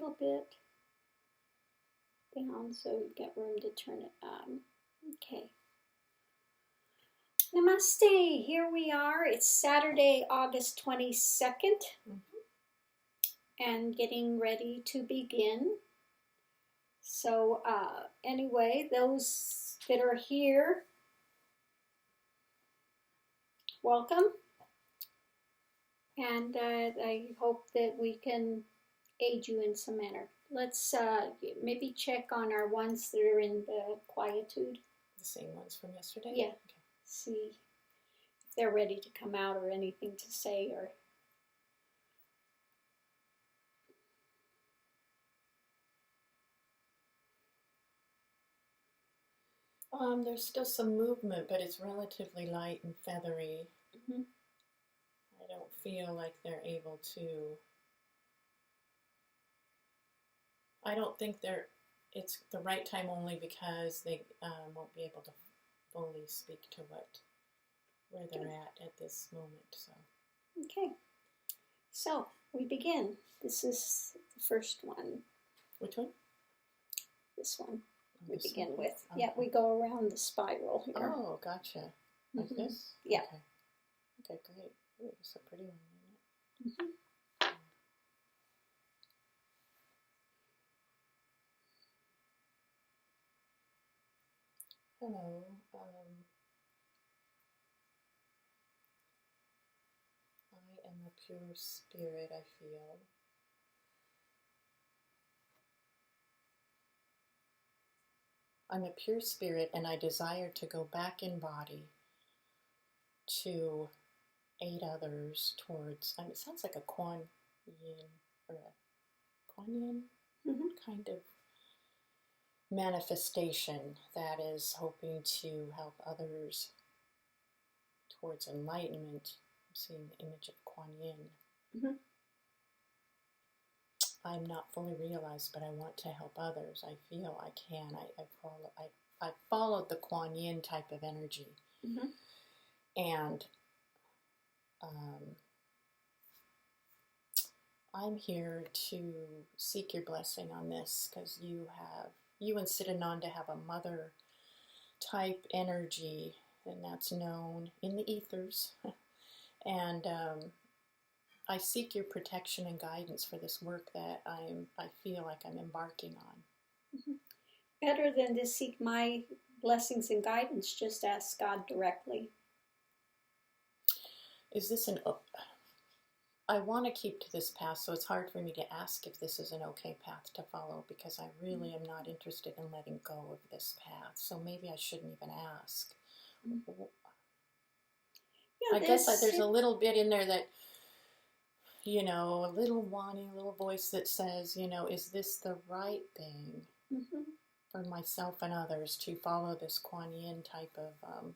little bit down so you get room to turn it on. Okay. Namaste. Here we are. It's Saturday, August 22nd. And getting ready to begin. So anyway, those that are here, welcome. And I hope that we can aid you in some manner. Let's maybe check on our ones that are in the quietude. The same ones from yesterday? Yeah. Okay. See if they're ready to come out or anything to say or... There's still some movement, but it's relatively light and feathery. Mm-hmm. I don't feel like they're able to... I don't think it's the right time only because they won't be able to fully speak to where they're at this moment. So. Okay. So, we begin. This is the first one. Which one? This one. We This begin one? with. Okay. Yeah, we go around the spiral here. Oh, gotcha. Like this? Yeah. Okay. Okay, great. Ooh, it's a pretty one, isn't it? Mm-hmm. Hello. I am a pure spirit, I feel. I'm a pure spirit and I desire to go back in body to aid others towards, it sounds like a Kuan Yin or a Kuan Yin kind of manifestation that is hoping to help others towards enlightenment. I'm seeing the image of Kuan Yin. Mm-hmm. I'm not fully realized, but I want to help others. I feel I can. I followed the Kuan Yin type of energy. Mm-hmm. And I'm here to seek your blessing on this because you and Siddhanan have a mother type energy, and that's known in the ethers. And I seek your protection and guidance for this work that I feel like I'm embarking on. Mm-hmm. Better than to seek my blessings and guidance, just ask God directly. Is this I want to keep to this path, so it's hard for me to ask if this is an okay path to follow because I really am not interested in letting go of this path. So maybe I shouldn't even ask. Yeah, I guess there's a little bit in there that, a little wanting, a little voice that says, is this the right thing for myself and others to follow this Kuan Yin type of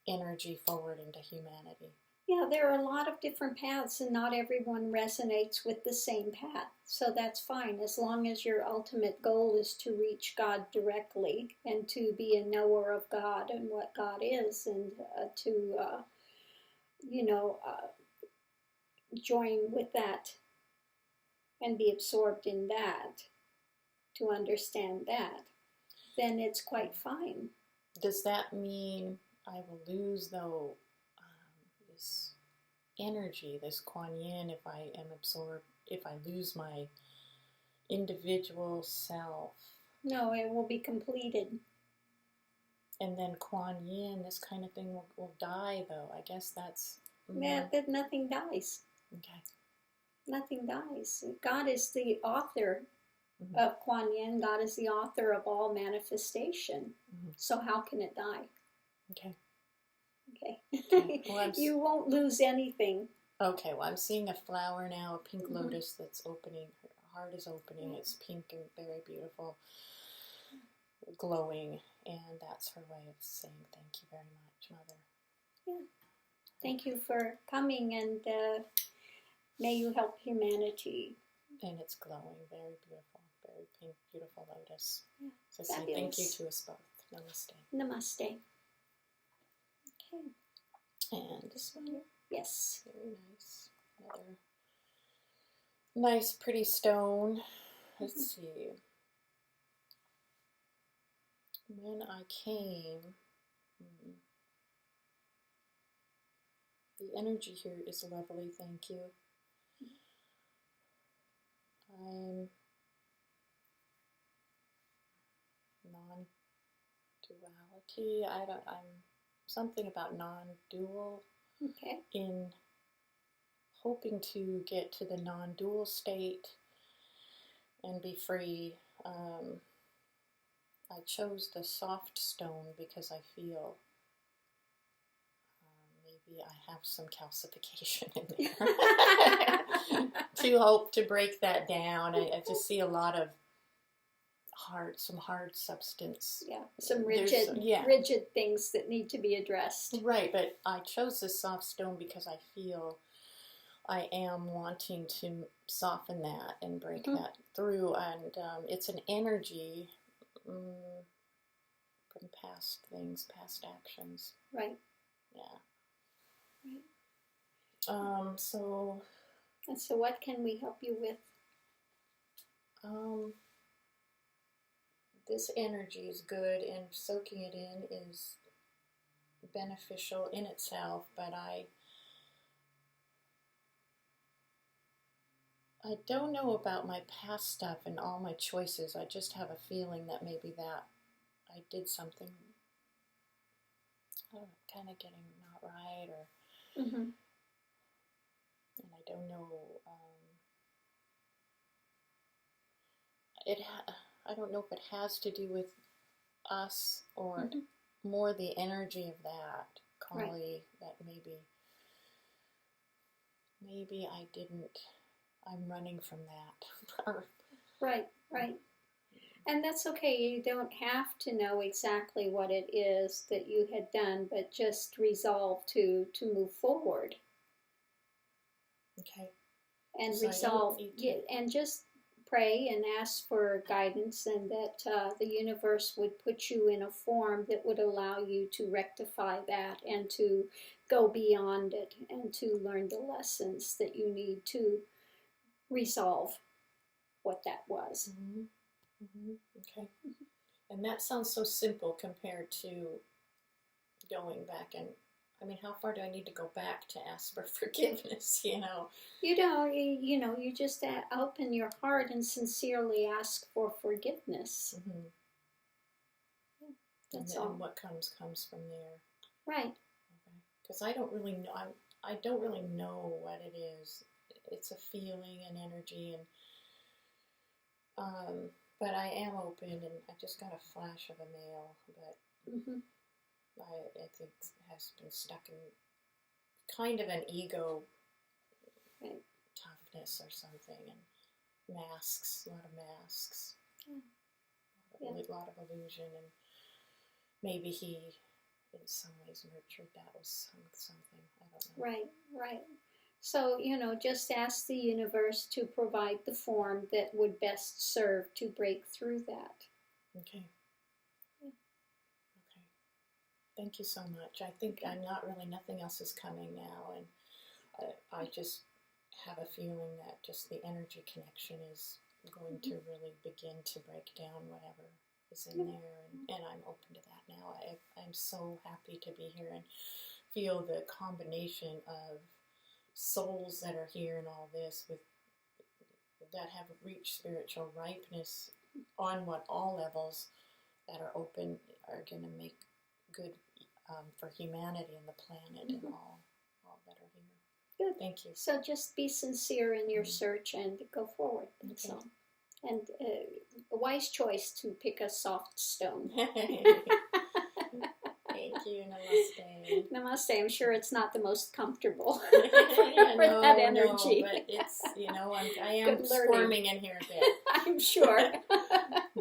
energy forward into humanity? Yeah, there are a lot of different paths and not everyone resonates with the same path. So that's fine as long as your ultimate goal is to reach God directly and to be a knower of God and what God is and to join with that and be absorbed in that, to understand that, then it's quite fine. Does that mean I will lose, though, this energy, this Kuan Yin, if I am absorbed, if I lose my individual self? No, it will be completed. And then Kuan Yin, this kind of thing will die, though. I guess that's... Yeah, but nothing dies. Okay. Nothing dies. God is the author of Kuan Yin. God is the author of all manifestation. So how can it die? Okay. Okay. Well, you won't lose anything. Okay, well, I'm seeing a flower now, a pink lotus that's opening. Her heart is opening. It's pink and very beautiful, glowing, and that's her way of saying thank you very much, Mother. Yeah. Thank you for coming, and may you help humanity. And it's glowing, very beautiful, very pink, beautiful lotus. Yeah, so say thank you to us both. Namaste. Namaste. Okay. And this one here? Yes. Very nice. Another nice, pretty stone. let's see. When I came, the energy here is lovely, thank you. I'm non-duality. I'm something about non-dual. Okay. In hoping to get to the non-dual state and be free. I chose the soft stone because I feel maybe I have some calcification in there. To hope to break that down. I just see a lot of some hard substance. Yeah, some rigid things that need to be addressed. Right, but I chose the soft stone because I feel I am wanting to soften that and break that through, and it's an energy from past things, past actions. Right. Yeah. Right. So what can we help you with? This energy is good, and soaking it in is beneficial in itself, but I don't know about my past stuff and all my choices. I just have a feeling that maybe that I did something, I don't know, kind of getting not right, or and I don't know. I don't know if it has to do with us or more the energy of that Kali, that maybe I didn't. I'm running from that. Right. And that's okay. You don't have to know exactly what it is that you had done, but just resolve to move forward. Okay. And so resolve, and just pray and ask for guidance, and that the universe would put you in a form that would allow you to rectify that and to go beyond it and to learn the lessons that you need to resolve what that was. Okay. And that sounds so simple compared to going back and, I mean, how far do I need to go back to ask for forgiveness, You just open your heart and sincerely ask for forgiveness. That's all. And what comes from there. Right. Okay. Because I don't really know. I don't really know what it is. It's a feeling and energy, and but I am open, and I just got a flash of a male, but I think has been stuck in kind of an ego toughness or something, and masks, a lot of masks, a lot of illusion, and maybe he, in some ways, nurtured that with something. I don't know. Right. So, just ask the universe to provide the form that would best serve to break through that. Okay. Okay. Thank you so much. I think nothing else is coming now, and I just have a feeling that just the energy connection is going to really begin to break down whatever is in there, and I'm open to that now. I'm so happy to be here and feel the combination of souls that are here and all this that have reached spiritual ripeness on all levels that are open are going to make good for humanity and the planet and all that are here. Good. Thank you. So just be sincere in your search and go forward. That's all. And a wise choice to pick a soft stone. Thank you. Namaste. Namaste. I'm sure it's not the most comfortable for that energy. No, but it's, I am squirming in here a bit. I'm sure.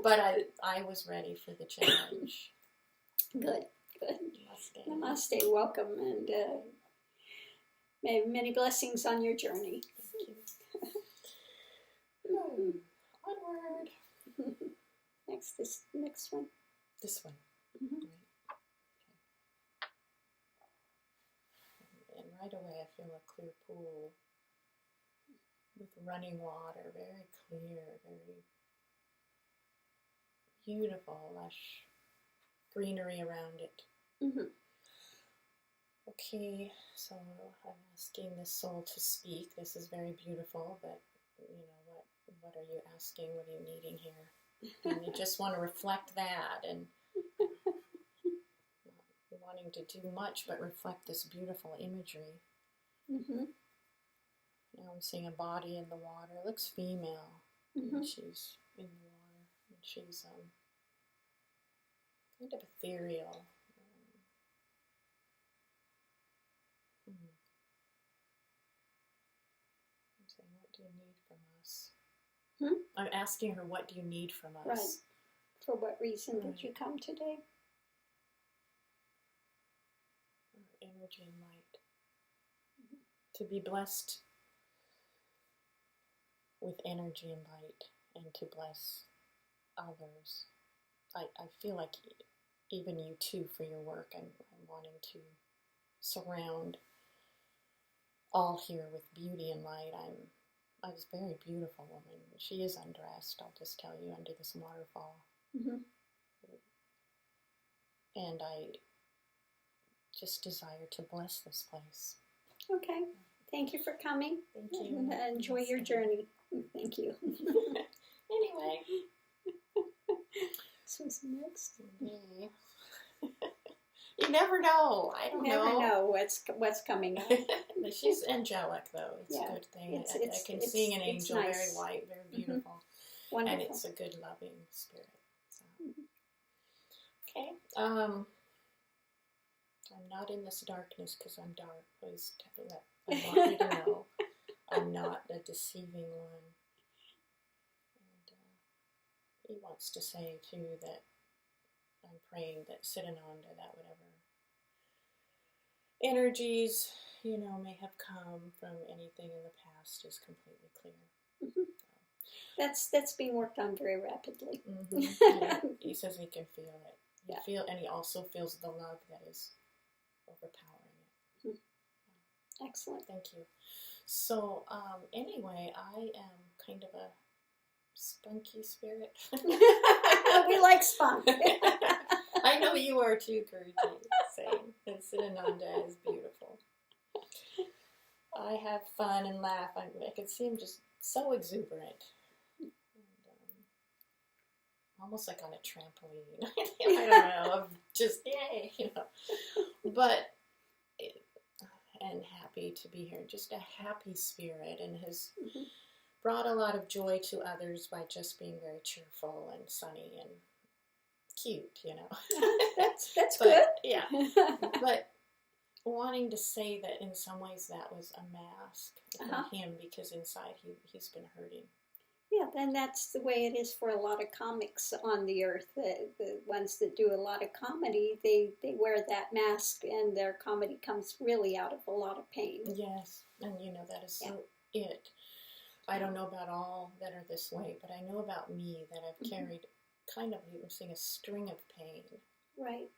But I was ready for the challenge. Good. Namaste. Namaste. Welcome, and many blessings on your journey. Thank you. Onward. Next one. This one. Right. And right away I feel a clear pool with running water, very clear, very beautiful, lush greenery around it. Mm-hmm. Okay, so I'm asking this soul to speak. This is very beautiful, but what are you asking? What are you needing here? And you just want to reflect that, and not wanting to do much but reflect this beautiful imagery. Mm-hmm. Now I'm seeing a body in the water. It looks female. Mm-hmm. And she's in the water, and she's kind of ethereal. I'm saying, what do you need from us? I'm asking her, what do you need from us? Right. For what reason did you come today? Energy and light. To be blessed with energy and light, and to bless others. I feel like even you too, for your work, I'm wanting to surround all here with beauty and light. I was a very beautiful woman. She is undressed, I'll just tell you, under this waterfall. Mm-hmm. And I just desire to bless this place. Okay. Thank you for coming. Thank you. Enjoy your journey. Thank you. Anyway. So what's next? Okay. You never know. I don't know. Never know what's coming up. She's angelic, though. It's Yeah. a good thing. It's I can see an angel, nice. very white, very beautiful. Wonderful. And it's a good, loving spirit. So. Okay. I'm not in this darkness because I'm dark. Please I want you to know I'm not a deceiving one. And he wants to say, too, that I'm praying that Siddhananda, that whatever energies, may have come from anything in the past is completely clear. Mm-hmm. That's being worked on very rapidly. Mm-hmm. Yeah. He says he can feel it. And he also feels the love that is overpowering it. Mm-hmm. Excellent. Thank you. So, anyway, I am kind of a spunky spirit. We like spunk. I know you are too, Guruji. Same. And Siddhananda is beautiful. I have fun and laugh. I can see him just so exuberant. And, almost like on a trampoline. I don't know. Of just, yay, But, and happy to be here. Just a happy spirit, and has brought a lot of joy to others by just being very cheerful and sunny and cute, That's good. Yeah. But wanting to say that in some ways that was a mask for him, because inside he's been hurting. Yeah, then that's the way it is for a lot of comics on the earth. The ones that do a lot of comedy, they wear that mask, and their comedy comes really out of a lot of pain. Yes, and that is so it. I don't know about all that are this way, but I know about me that I've carried kind of, you can sing a string of pain. Right.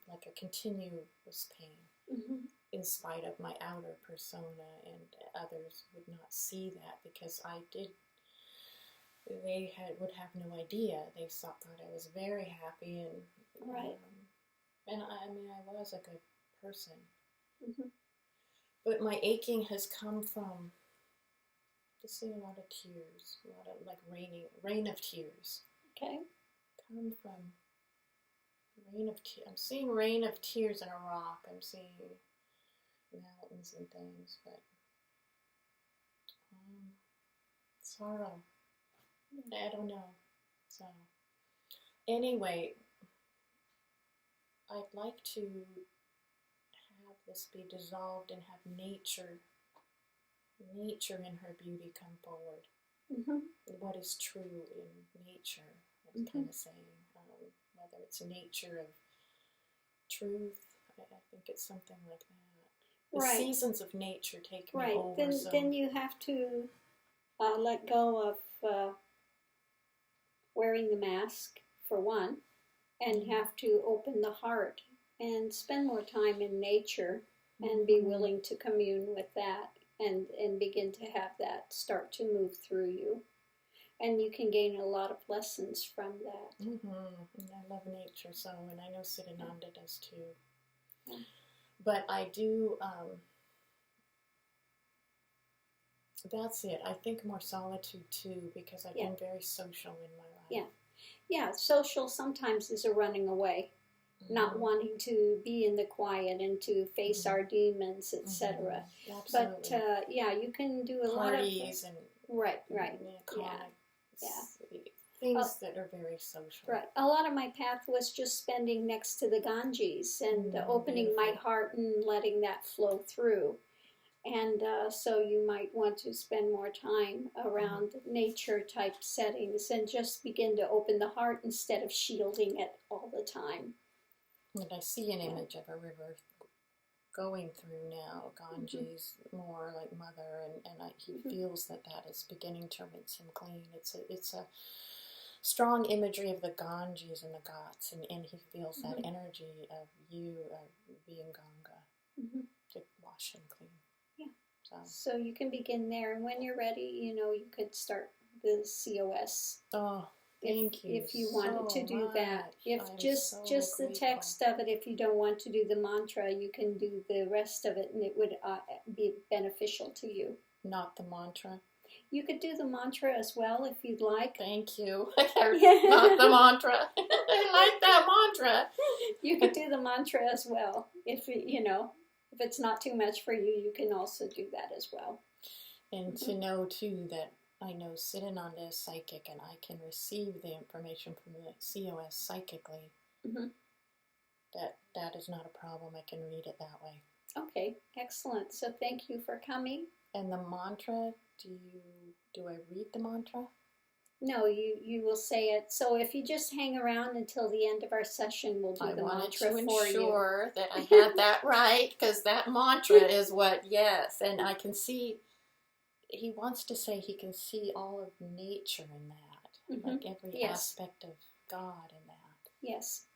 Like a continuous pain. Mm-hmm. In spite of my outer persona, and others would not see that because they would have no idea. They thought I was very happy, and right. And I was a good person. Mm-hmm. But my aching has come from just seeing a lot of tears, a lot of like rain of tears. Okay. Come from rain of tears. I'm seeing rain of tears in a rock. I'm seeing mountains and things, but sorrow. I don't know. So anyway, I'd like to have this be dissolved and have nature in her beauty come forward. Mm-hmm. What is true in nature, I'm kind of saying, whether it's a nature of truth, I think it's something like that. The seasons of nature take me over. Then you have to let go of wearing the mask, for one, and have to open the heart and spend more time in nature and be willing to commune with that and begin to have that start to move through you. And you can gain a lot of lessons from that. And I love nature, so, and I know Siddhananda does too. Yeah. But I do, that's it. I think more solitude too, because I've been very social in my life. Yeah, social sometimes is a running away, not wanting to be in the quiet and to face our demons, etc. Absolutely. But you can do a lot of parties and right, things that are very social. Right. A lot of my path was just spending next to the Ganges and opening my heart and letting that flow through. And so you might want to spend more time around nature type settings and just begin to open the heart instead of shielding it all the time. And I see an image of a river going through now, Ganges, more like Mother, and he feels that is beginning to rinse him clean. It's a strong imagery of the Ganges and the Ghats, and he feels that energy of you being Ganga to wash him clean. So you can begin there, and when you're ready, you could start the COS. Oh, thank you. If you wanted to do that, if I'm just so the text of it, if you don't want to do the mantra, you can do the rest of it, and it would be beneficial to you. Not the mantra. You could do the mantra as well if you'd like. Thank you. Not the mantra. I like that mantra. You could do the mantra as well if If it's not too much for you, you can also do that as well. And to know, too, that I know Siddhananda is psychic and I can receive the information from the COS psychically, that is not a problem. I can read it that way. Okay, excellent. So thank you for coming. And the mantra, do I read the mantra? No, you will say it. So if you just hang around until the end of our session, we'll do the mantra for you. I wanted to ensure that I had that right, because that mantra is and I can see, he wants to say he can see all of nature in that, like every aspect of God in that. Yes.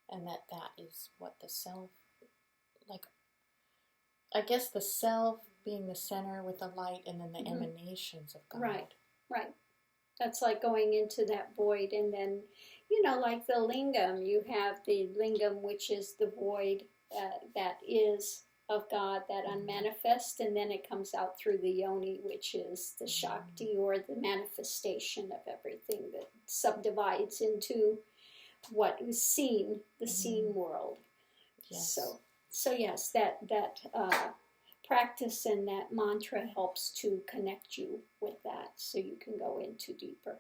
And that is what the self, like, I guess the self being the center with the light and then the emanations of God. Right. That's like going into that void, and then, like the lingam, you have the lingam, which is the void that is of God, that unmanifest, and then it comes out through the yoni, which is the Shakti, or the manifestation of everything that subdivides into what is seen, the seen world. Yes. So yes, that practice and that mantra helps to connect you with that, so you can go into deeper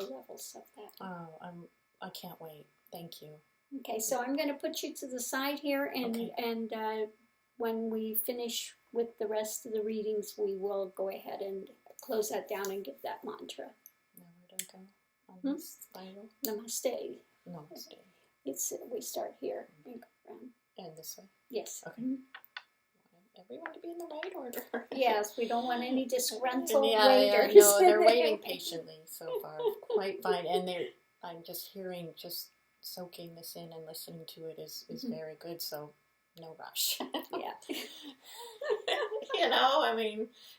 levels of that. Oh, I can't wait. Thank you. Okay, so I'm going to put you to the side here, and when we finish with the rest of the readings, we will go ahead and close that down and give that mantra. Now where do I go? On this spiral? Namaste. Namaste. We start here and go around. And this way? Yes. Okay. Everyone to be in the right order. Yes, we don't want any disgruntled Yeah, waiters. no, they're waiting patiently so far. Quite fine. And I'm just soaking this in and listening to it is very good, so no rush. Yeah.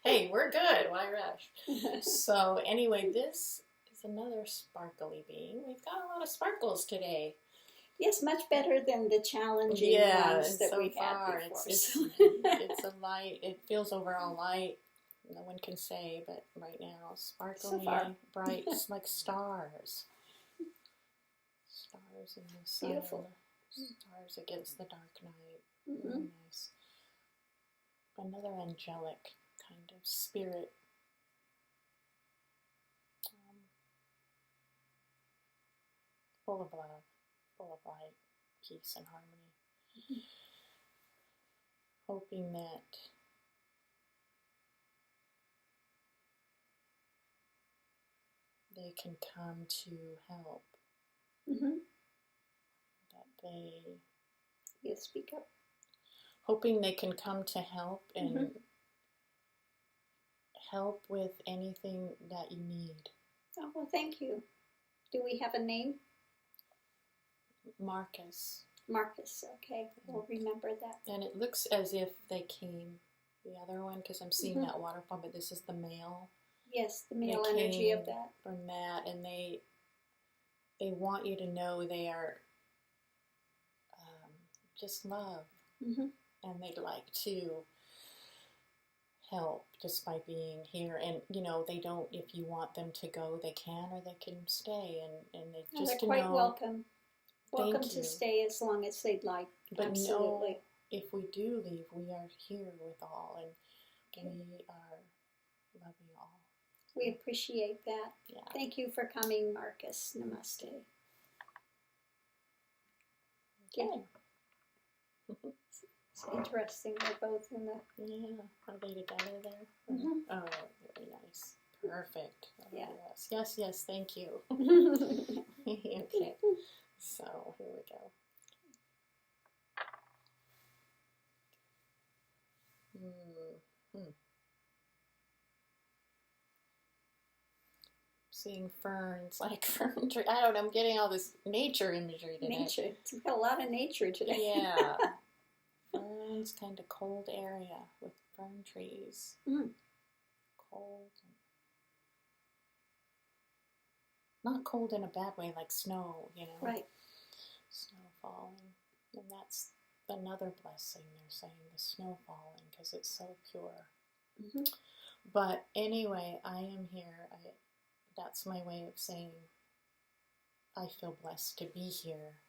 Hey, we're good. Why rush? So anyway, this is another sparkly being. We've got a lot of sparkles today. Yes, much better than the challenging ones that we had before. It's a light. It feels overall light. No one can say, but right now, sparkly, bright, like stars. Stars in the sun. Beautiful. Stars against the dark night. Really nice. Another angelic kind of spirit. Full of love. Full of light, peace, and harmony. Hoping that they can come to help. That they... Yes, speak up. Hoping they can come to help and help with anything that you need. Oh, well, thank you. Do we have a name? Marcus, okay. We'll remember that. And it looks as if they came, the other one, because I'm seeing that waterfall, but this is the male. Yes, the male energy of that. From that, and they want you to know they are just love, Mm-hmm. and they'd like to help just by being here. And they don't, if you want them to go, they can, or they can stay, and they just they're quite welcome to stay as long as they'd like. But absolutely. If we do leave, we are here with all, and we are loving all. We appreciate that. Yeah. Thank you for coming, Marcus. Namaste. Okay. It's interesting. They're both in the... Yeah. Are they together there? Mm-hmm. Oh, very nice. Perfect. Oh, yeah. Yes. Thank you. Okay. So, here we go. Seeing ferns, like fern tree. I don't know, I'm getting all this nature imagery today. Nature. It's got a lot of nature today. Yeah. Ferns, kind of cold area with fern trees. Mm. Cold. Not cold in a bad way, like snow, Right. Snow falling. And that's another blessing, they're saying, the snow falling, because it's so pure. Mm-hmm. But anyway, I am here. That's my way of saying I feel blessed to be here.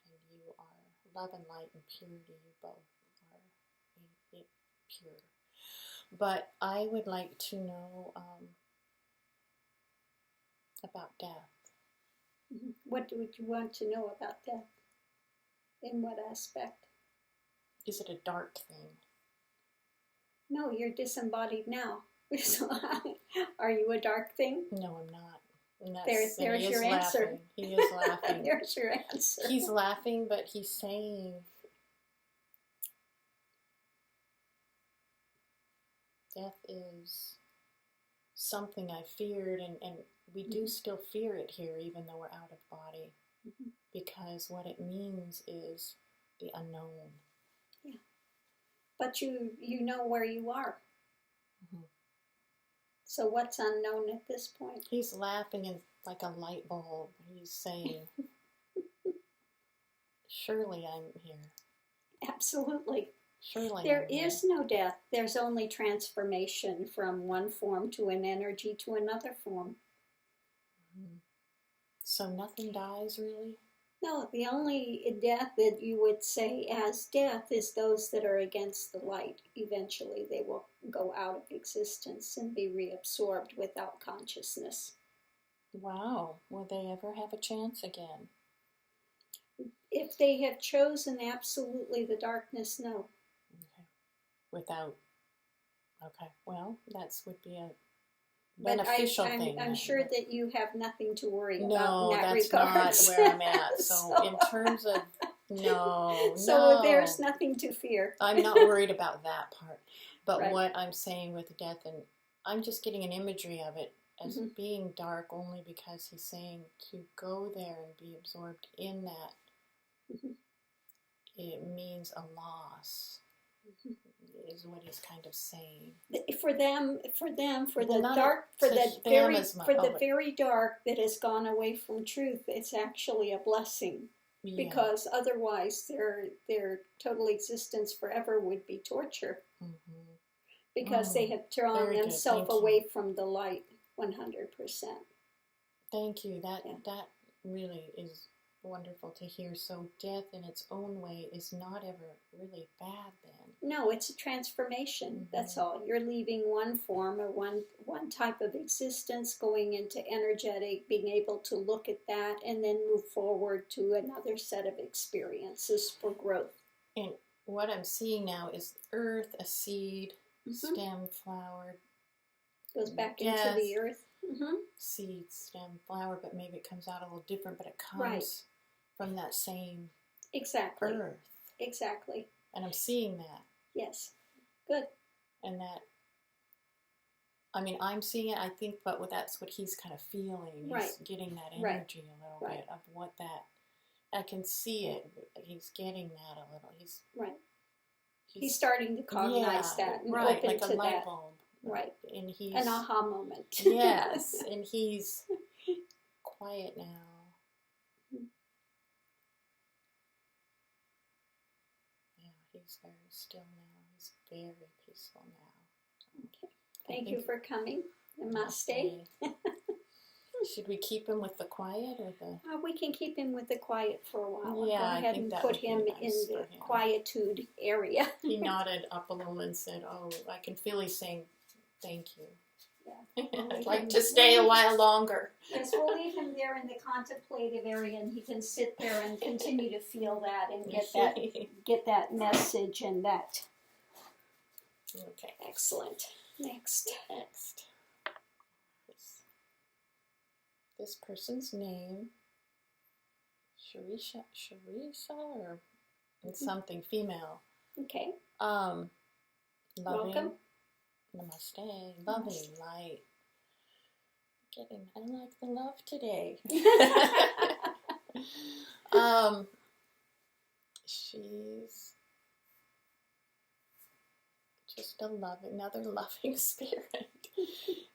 And you are love and light and purity. You both are pure. But I would like to know about death. Mm-hmm. What would you want to know about death? In what aspect? Is it a dark thing? No, you're disembodied now. Are you a dark thing? No, I'm not. And there's your answer. He is laughing. There's your answer. He's laughing, but he's saying death is something I feared, and we do still fear it here, even though we're out of body, because what it means is the unknown. Yeah. But you know where you are. Mm-hmm. So what's unknown at this point? He's laughing and like a light bulb. He's saying, surely I'm here. Absolutely. Surely there is no death. There's only transformation from one form to an energy to another form. Mm-hmm. So nothing dies, really? No, the only death that you would say as death is those that are against the light. Eventually they will go out of existence and be reabsorbed without consciousness. Wow. Will they ever have a chance again? If they have chosen absolutely the darkness, no. Okay. Without. Okay. Well, that would be a beneficial thing. I'm sure that you have nothing to worry about in that that's regards. not where I'm at. So in terms of, So there's nothing to fear. I'm not worried about that part. But right. What I'm saying with death, and I'm just getting an imagery of it as being dark only because he's saying to go there and be absorbed in that, it means a loss. Is what he's kind of saying. For the very dark that has gone away from truth, it's actually a blessing. Yeah. Because otherwise their total existence forever would be torture. Mm-hmm. Because they have drawn themselves away from the light 100%. Thank you. That really is wonderful to hear. So death in its own way is not ever really bad then. No, it's a transformation. That's all. You're leaving one form or one type of existence, going into energetic, being able to look at that and then move forward to another set of experiences for growth. And what I'm seeing now is earth, a seed, stem, flower. Goes back into the earth. Seed, stem, flower, but maybe it comes out a little different, but it comes from that same earth. Exactly. And I'm seeing that. Yes. Good. And that, I mean, I'm seeing it, I think, but that's what he's kind of feeling. He's getting that energy a little bit of what that, I can see it. He's getting that a little. He's starting to cognize that and open like to a light bulb. Right. And he's an aha moment. Yes, and he's quiet now. Yeah, he's very still now. He's very peaceful now. Okay. Thank you for coming. Namaste. Should we keep him with the quiet or the? We can keep him with the quiet for a while. Yeah, Go ahead I think and that put would be him nice in the for him. quietude area. He nodded up a little and said, "Oh, I can feel he's saying thank you. Yeah. I'd like to stay a while longer." Yes, we'll leave him there in the contemplative area, and he can sit there and continue to feel that and get that message and that. Okay. Excellent. Next. This person's name, Sharisha, or it's something female. Okay. Loving. Welcome. Namaste. Loving, light. I like the love today. She's just another loving spirit.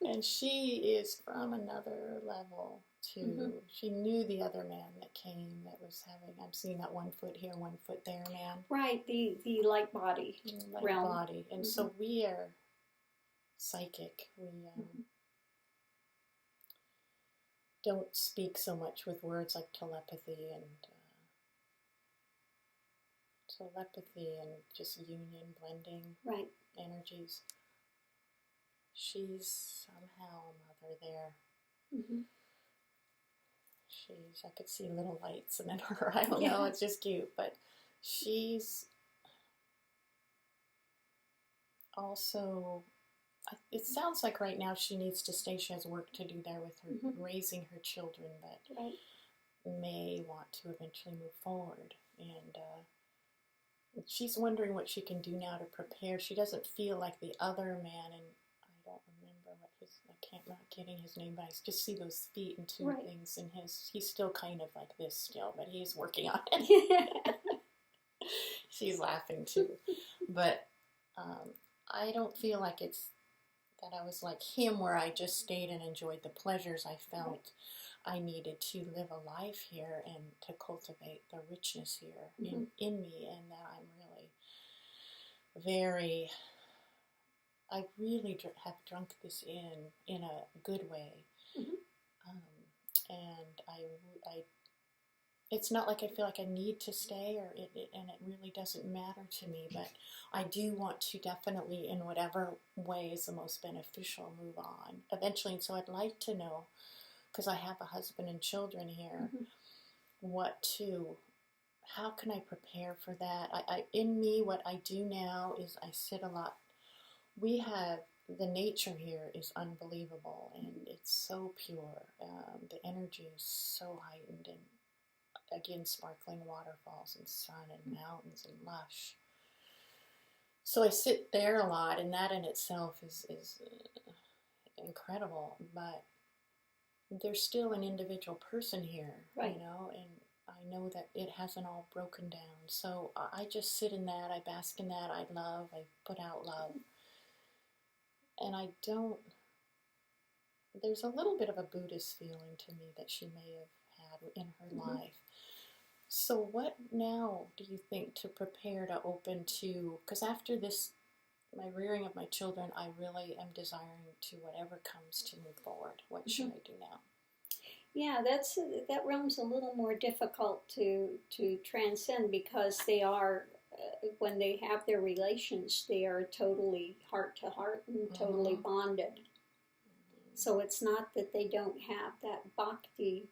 And she is from another level too. Mm-hmm. She knew the other man that came that was having, I'm seeing that 1 foot here, 1 foot there man. Right, the light body realm. Body. And so we are psychic. We don't speak so much with words like telepathy and just union, blending energies. She's somehow a mother there. Mm-hmm. I could see little lights in her. I don't know, it's just cute. But she's also, it sounds like right now she needs to stay. She has work to do there with her, raising her children that may want to eventually move forward. And she's wondering what she can do now to prepare. She doesn't feel like the other man, and I don't remember not getting his name, but I just see those feet and two things in he's still kind of like this still, but he's working on it. She's laughing too. But I don't feel like it's that I was like him where I just stayed and enjoyed the pleasures. I felt I needed to live a life here and to cultivate the richness here in me, and that I'm really I really have drunk this in a good way. And I it's not like I feel like I need to stay, and it really doesn't matter to me, but I do want to definitely, in whatever way is the most beneficial, move on eventually. And so I'd like to know, because I have a husband and children here, how can I prepare for that? In me, what I do now is I sit a lot. The nature here is unbelievable, and it's so pure. The energy is so heightened, and again, sparkling waterfalls and sun and mountains and lush. So I sit there a lot, and that in itself is incredible. But there's still an individual person here, and I know that it hasn't all broken down. So I just sit in that, I bask in that, I love, I put out love. And there's a little bit of a Buddhist feeling to me that she may have had in her life. So what now do you think to prepare to open to, because after this, my rearing of my children, I really am desiring to whatever comes to move forward. What should I do now? Yeah, that realm's a little more difficult to transcend, because they are, when they have their relations, they are totally heart to heart and totally bonded. So it's not that they don't have that bhakti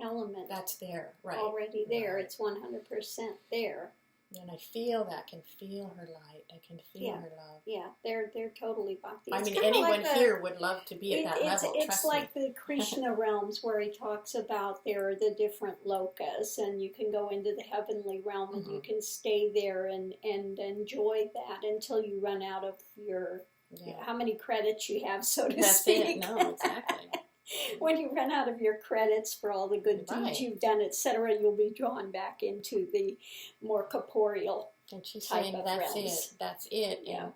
element. That's there, right? Already there. Right. It's 100% there. And I feel that. I can feel her light. I can feel her love. Yeah, they're totally bhakti. I mean, anyone here would love to be at that level. It's like the Krishna realms, where he talks about there are the different lokas, and you can go into the heavenly realm and you can stay there and enjoy that until you run out of your how many credits you have, so to speak. That's it. No, exactly. When you run out of your credits for all the good deeds you've done, etc., you'll be drawn back into the more corporeal and she's type saying of that's realms. That's it. Yeah.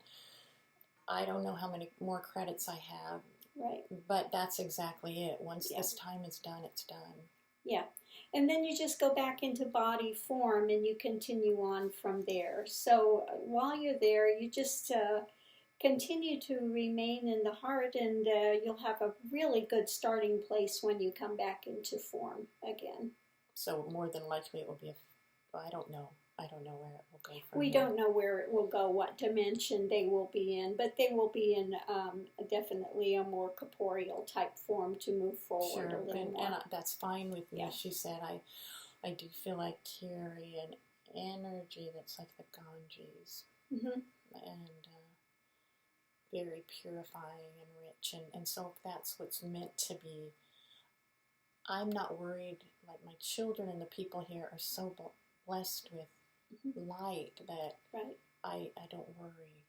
I don't know how many more credits I have. Right. But that's exactly it. Once Yeah. this time is done, it's done. Yeah. And then you just go back into body form and you continue on from there. So while you're there, you just continue to remain in the heart, and you'll have a really good starting place when you come back into form again. So more than likely it will be I don't know. I don't know where it will go from We here. don't know where it will go, what dimension they will be in, but they will be in definitely a more corporeal type form to move forward a little more. And that's fine with me. Yeah. She said, I do feel I carry an energy that's like the Ganges, Mm-hmm. and very purifying and rich. And so if that's what's meant to be, I'm not worried. Like my children and the people here are so blessed with light that Right. I don't worry.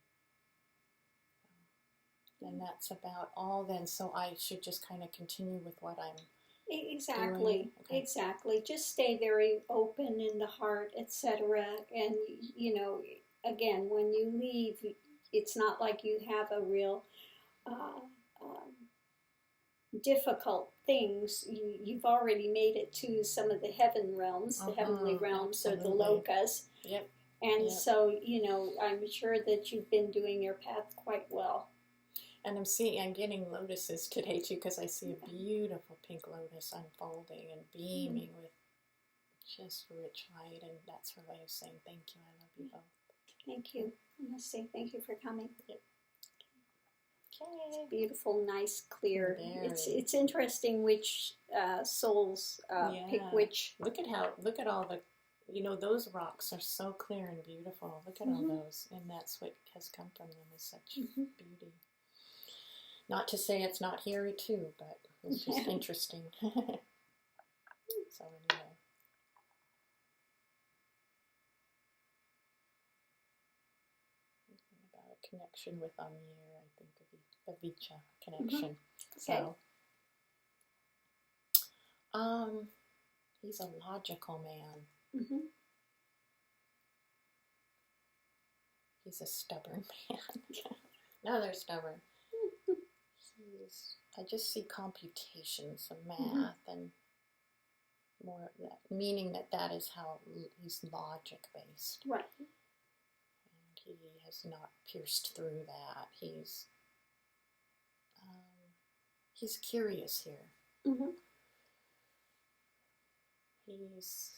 And that's about all then. So I should just kind of continue with what I'm Exactly. Okay. Exactly. Just stay very open in the heart, etc. And, you know, again, when you leave, it's not like you have a real difficult things. You've already made it to some of the heaven realms, the heavenly realms, absolutely. or the lokas. Yep. And so, you know, I'm sure that you've been doing your path quite well. And I'm getting lotuses today too, because I see a beautiful pink lotus unfolding and beaming with just rich light, and that's her way of saying thank you. I love you both. Thank you. I must say thank you for coming. Yep. Okay. It's beautiful, nice, clear. Very. It's interesting which souls pick which. Look at all the, those rocks are so clear and beautiful. Look at all those, and that's what has come from them, is such beauty. Not to say it's not here too, but it's just interesting. So anyway. Thinking about a connection with Amir, I think the Vicha connection. Okay. So, he's a logical man. He's a stubborn man. Another stubborn. I just see computations of math and more of that, meaning that is how he's logic based. Right. And he has not pierced through that. He's curious here. He's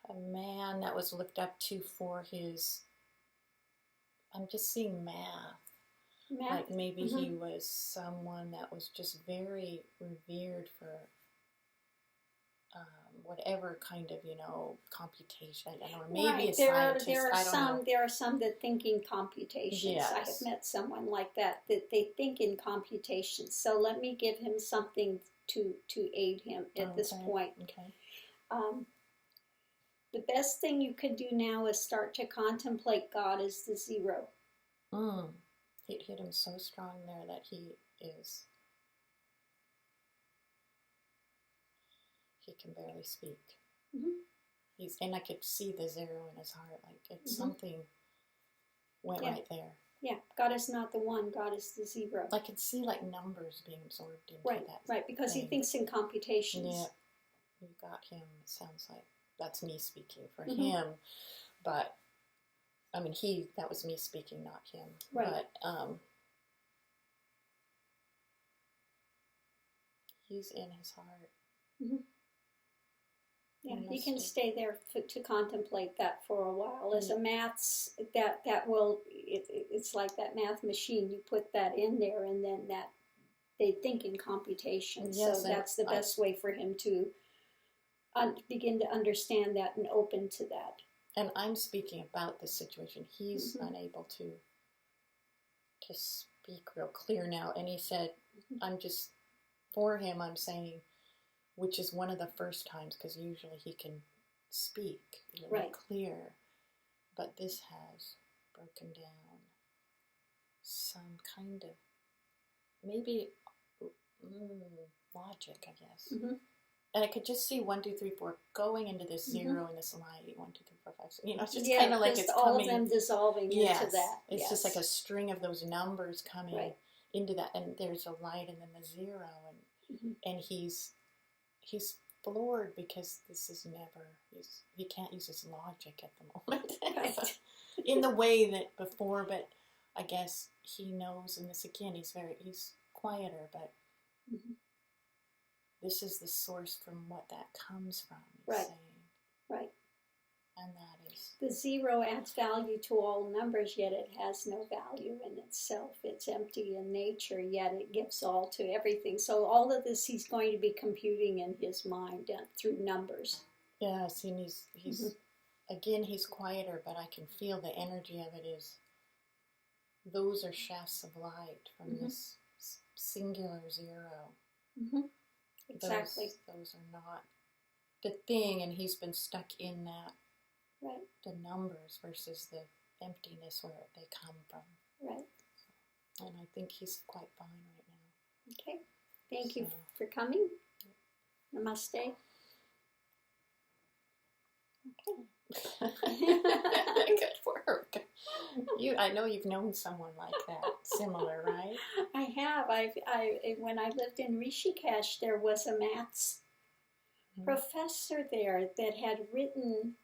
a man that was looked up to for his, I'm just seeing math. Like maybe he was someone that was just very revered for whatever kind of, computation, or maybe a scientist. There are some that think in computations. Yes. I have met someone like that they think in computations. So let me give him something to aid him at this point. Okay. The best thing you can do now is start to contemplate God as the zero. It hit him so strong there that he can barely speak. And I could see the zero in his heart, like it's something went right there. Yeah, God is not the one, God is the zero. I could see like numbers being absorbed into that. Right, because thing. he thinks in computations. Yeah, you got him. It sounds like that's me speaking for him, but I mean, that was me speaking, not him. Right. But he's in his heart. Yeah, he can stay there to contemplate that for a while. As a maths, it's like that math machine. You put that in there, and then they think in computations. Yes, so that's the best way for him to begin to understand that and open to that. And I'm speaking about this situation. He's unable to speak real clear now. And he said, for him, I'm saying, which is one of the first times, because usually he can speak really clear. But this has broken down some kind of, maybe logic, I guess. And I could just see 1, 2, 3, 4 going into this Mm-hmm. 0 and this light. 1, 2, 3, 4, 5, 6. It's just Yeah, kind of like just it's all coming. of them dissolving Yes, into that. it's Yes. just like a string of those numbers coming Right. into that, and there's a light and then the 0, and he's floored because this is never. He can't use his logic at the moment. Right. In the way that before, but I guess he knows, and this again, he's quieter, but this is the source from what that comes from. Right. Saying. Right. And that is the 0 adds value to all numbers, yet it has no value in itself. It's empty in nature, yet it gives all to everything. So all of this he's going to be computing in his mind through numbers. Yes, and he's again, he's quieter, but I can feel the energy of it is, those are shafts of light from this singular 0. Exactly. Those are not the thing, and he's been stuck in that, right? The numbers versus the emptiness where they come from. Right. And I think he's quite fine right now. Okay. Thank you for coming. Namaste. Okay. Good work. I know you've known someone like that, similar, right? I have. When I lived in Rishikesh, there was a maths professor there that had written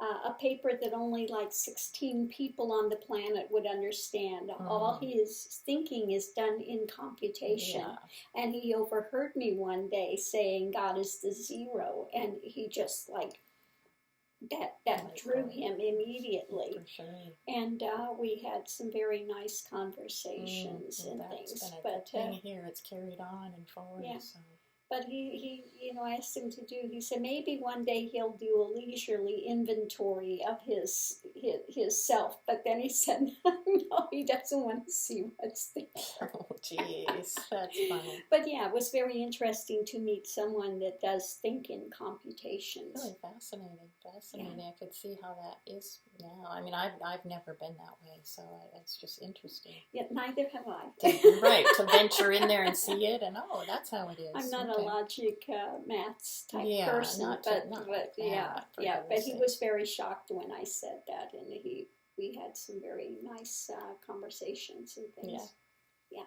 a paper that only like 16 people on the planet would understand. All his thinking is done in computation. Yeah. And he overheard me one day saying God is the 0, and he just like that drew him immediately. For sure. And we had some very nice conversations and things. But here it's carried on and forward. Yeah. So. But he asked him to do. He said maybe one day he'll do a leisurely inventory of his self. But then he said no, he doesn't want to see what's there. Oh, jeez, that's funny. But yeah, it was very interesting to meet someone that does think in computations. Really fascinating. Yeah. I could see how that is now. I mean, I've never been that way, so it's just interesting. Yeah, neither have I. Right, to venture in there and see it, and that's how it is. I'm not a logic maths type person, but he was very shocked when I said that, and we had some very nice conversations and things. Yeah.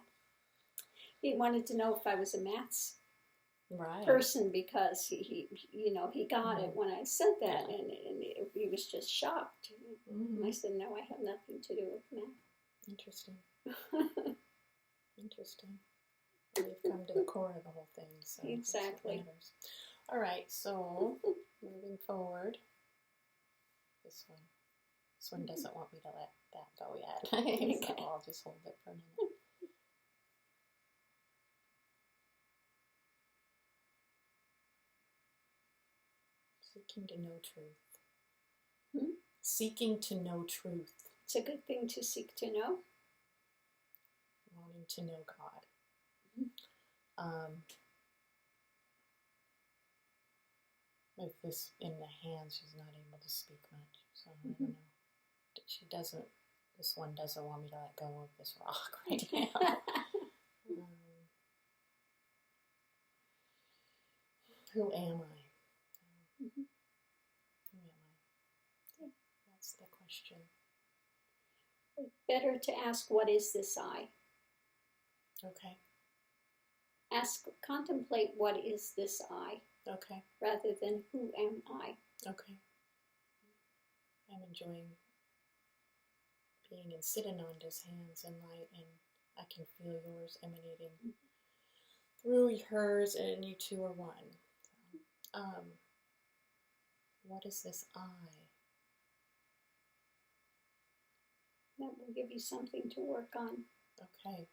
He wanted to know if I was a maths person because he got it when I said that, and he was just shocked. And I said, no, I have nothing to do with math. Interesting. Interesting. We've come to the core of the whole thing. So exactly. All right, so moving forward, this one doesn't want me to let that go yet. So I'll just hold it for a minute. Seeking to know truth. Seeking to know truth. It's a good thing to seek to know. Wanting to know God. With this in the hand, she's not able to speak much, so I don't know. This one doesn't want me to let go of this rock right now. Who am I? Who am I? That's the question. Better to ask, what is this I? Okay. Contemplate, what is this I? Okay. Rather than who am I? Okay. I'm enjoying being in Siddhananda's hands and light, and I can feel yours emanating through hers, and you two are one. What is this I? That will give you something to work on. Okay.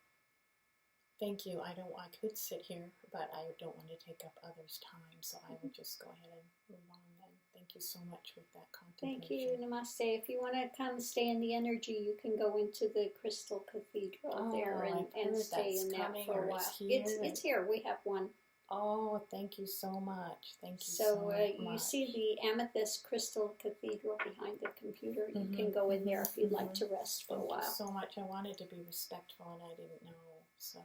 Thank you. I could sit here, but I don't want to take up others' time, so I will just go ahead and move on then. Thank you so much with that contemplation. Thank you. Namaste. If you want to kind of stay in the energy, you can go into the Crystal Cathedral there and stay in that for a while. It's here. We have one. Oh, thank you so much. Thank you so much. So you see the Amethyst Crystal Cathedral behind the computer. You can go in there if you'd like to rest for a while. Thank you so much. I wanted to be respectful, and I didn't know. So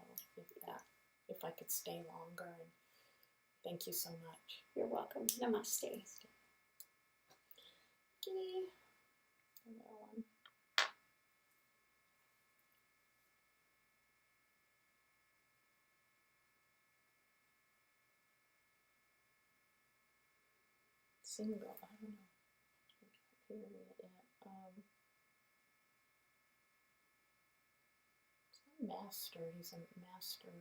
if I could stay longer, and Thank you so much. You're welcome. Namaste. Okay. Another one. Single. I don't know. I'm not hearing it yet. Master. He's a master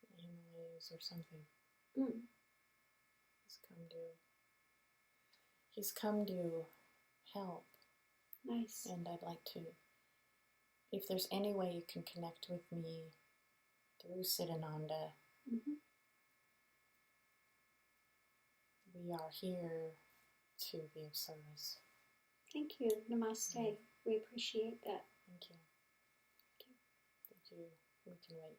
in the Himalayas or something. He's come to help. Nice. And I'd like to, if there's any way you can connect with me through Siddhananda, we are here to be of service. Thank you. Namaste. We appreciate that. Thank you. Thank you. We can wait.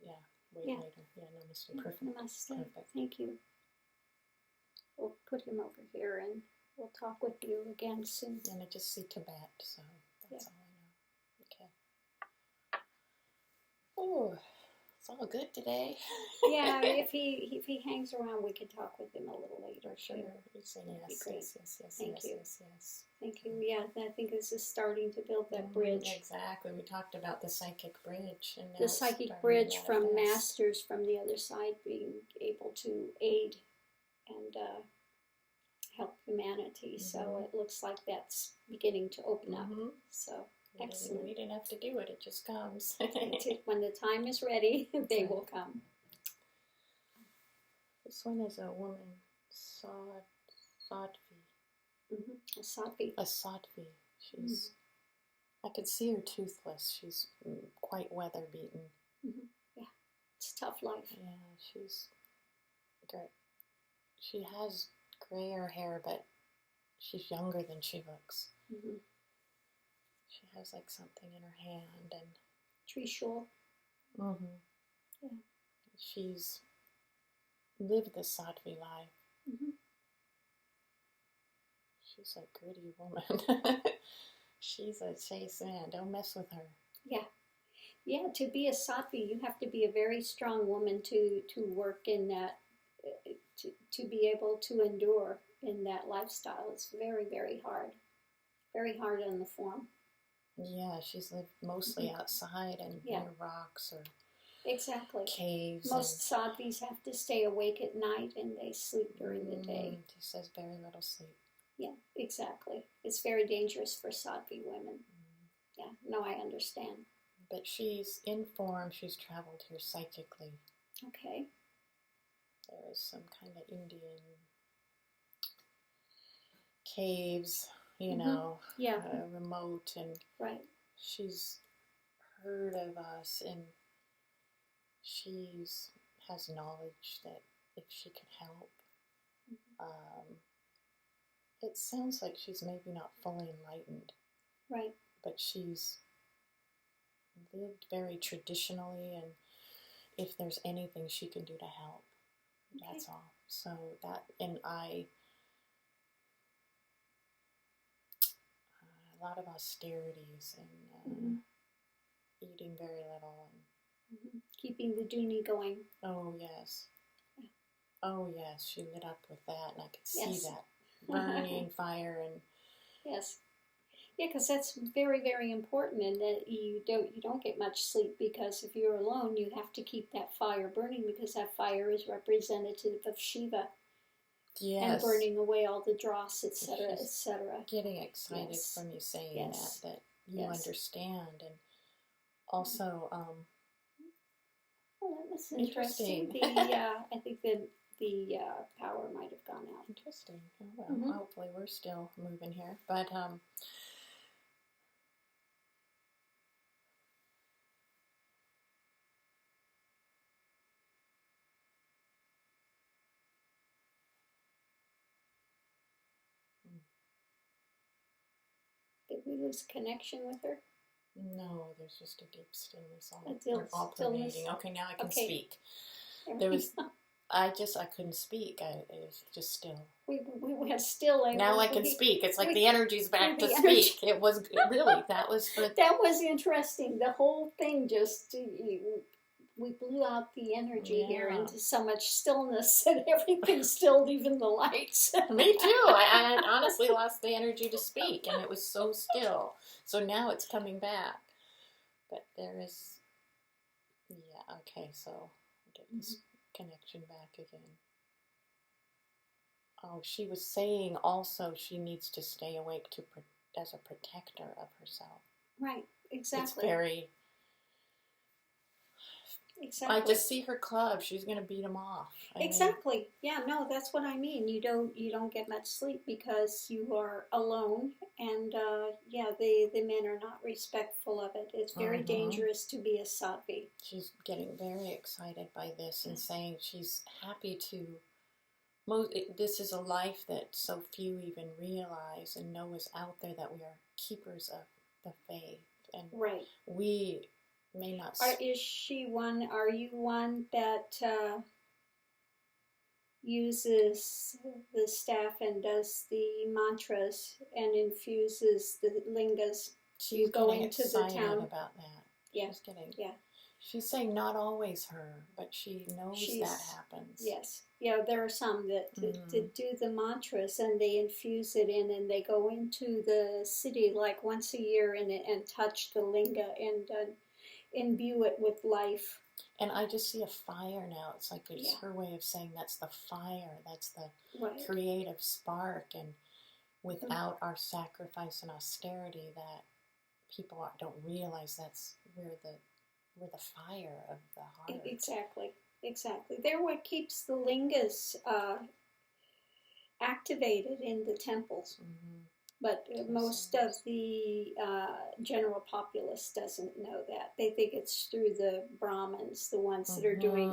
Wait later. Yeah, namaste. Perfect. Namaste. Perfect. Thank you. We'll put him over here and we'll talk with you again soon. And I just see Tibet, so that's all I know. Okay. Oh, it's all good today. Yeah, if he hangs around, we can talk with him a little later. Sure. He's saying yes. Thank you. Yes. Thank you. Yeah, I think this is starting to build that bridge. Exactly. We talked about the psychic bridge. And the psychic bridge from masters from the other side being able to aid and help humanity. So it looks like that's beginning to open up. So excellent. We didn't have to do it. It just comes. When the time is ready, they will come. This one is a woman, Sadhvi. A Sadhvi. A Sadhvi. She's. I could see her toothless. She's quite weather beaten. Yeah, it's a tough life. Yeah, she's great. She has grayer hair, but she's younger than she looks. She has like something in her hand and Trishul. Yeah. She's lived the Sadhvi life. She's a gritty woman. She's a chase man. Don't mess with her. Yeah. Yeah, to be a Sadhvi, you have to be a very strong woman to work in that, to be able to endure in that lifestyle. It's very, very hard. Very hard on the form. Yeah, she's lived mostly outside and near rocks or caves. Most Sadhvis have to stay awake at night and they sleep during the day. She says very little sleep. Yeah, exactly. It's very dangerous for Sadhvi women. Yeah, no, I understand. But she's in form. She's traveled here psychically. Okay. There is some kind of Indian caves, you know, remote, and she's heard of us, and she's has knowledge that if she could help, it sounds like she's maybe not fully enlightened, but she's lived very traditionally, and if there's anything she can do to help, that's all. So that, and I, a lot of austerities and eating very little and keeping the dooney going. Oh yes, oh yes, she lit up with that, and I could see that burning fire and yeah, because that's very, very important, and that you don't get much sleep, because if you're alone, you have to keep that fire burning, because that fire is representative of Shiva. And burning away all the dross, etc., etc. Getting excited from you saying that you understand, and also, well, that was interesting. I think that the power might have gone out. Interesting. Oh, well, hopefully we're still moving here, but did we lose connection with her? No, there's just a deep stillness, all stillness. pervading. Okay, now I can speak. There was, I couldn't speak. It was just still. We went still. Now I can speak. It's like the energy's back to speak. It was really, that was for... That was interesting. The whole thing just, we blew out the energy here Yeah. into so much stillness that everything's stilled, even the lights. Me too. I honestly lost the energy to speak, and it was so still. So now it's coming back. But there is, yeah, okay, so get this connection back again. Oh, she was saying also she needs to stay awake as a protector of herself. Right, exactly. It's very... Exactly. I just see her club. She's going to beat them off. Exactly. Yeah, no, that's what I mean. You don't get much sleep because you are alone, and the men are not respectful of it. It's very dangerous to be a Sadhvi. She's getting very excited by this and saying she's happy to. This is a life that so few even realize and know is out there, that we are keepers of the faith, and right. We may not. Is she one? Are you one that uses the staff and does the mantras and infuses the lingas? She's going into the town about that. Yeah. She's getting. Yeah. She's saying not always her, but she knows that happens. Yes. Yeah, there are some that do the mantras and they infuse it in, and they go into the city like once a year and touch the linga and imbue it with life. And I just see a fire now. It's like it's her way of saying that's the fire, that's the creative spark, and without our sacrifice and austerity, that people don't realize that's where the fire of the heart. Exactly. They're what keeps the lingas activated in the temples. Mm-hmm. But most of the general populace doesn't know that. They think it's through the Brahmins, the ones that are doing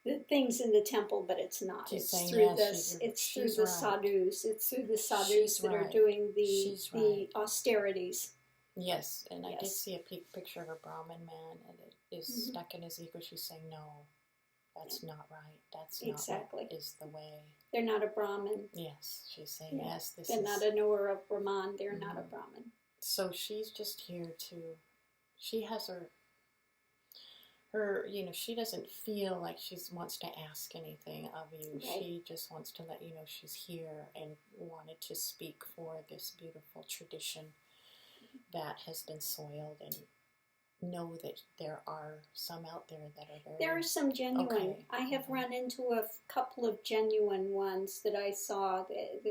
the things in the temple, but it's not. It's through the sadhus. It's through the sadhus that are doing the austerities. Yes, and I did see a picture of a Brahmin man, and it is stuck in his ego. She's saying, no, that's not right. That's not what is the way. They're not a Brahmin. Yes, she's saying, yes, they're not a knower of Brahman. They're not a Brahmin. So she's just here she has her, she doesn't feel like she wants to ask anything of you. Right. She just wants to let you know she's here and wanted to speak for this beautiful tradition that has been soiled, and know that there are some out there that are very... There are some genuine. Okay. I have run into a couple of genuine ones that I saw.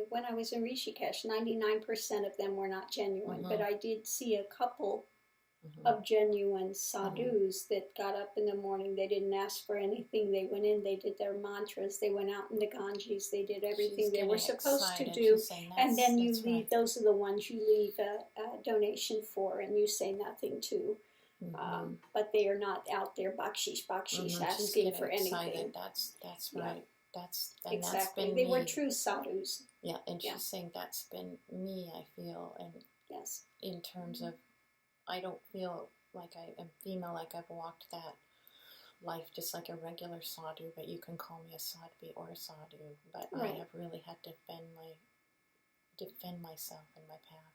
When I was in Rishikesh, 99% of them were not genuine, but I did see a couple of genuine sadhus that got up in the morning. They didn't ask for anything. They went in, they did their mantras, they went out in the Ganges, they did everything they were supposed to do. And then you leave, those are the ones you leave a donation for, and you say nothing to. But they are not out there bakshish asking for anything. That's right. That's exactly. They were true sadhus. Yeah, and she's saying that's been me, I feel, and in terms of, I don't feel like I am female, like I've walked that life just like a regular sadhu, but you can call me a sadhvi or a sadhu. But I have really had to defend myself and my path.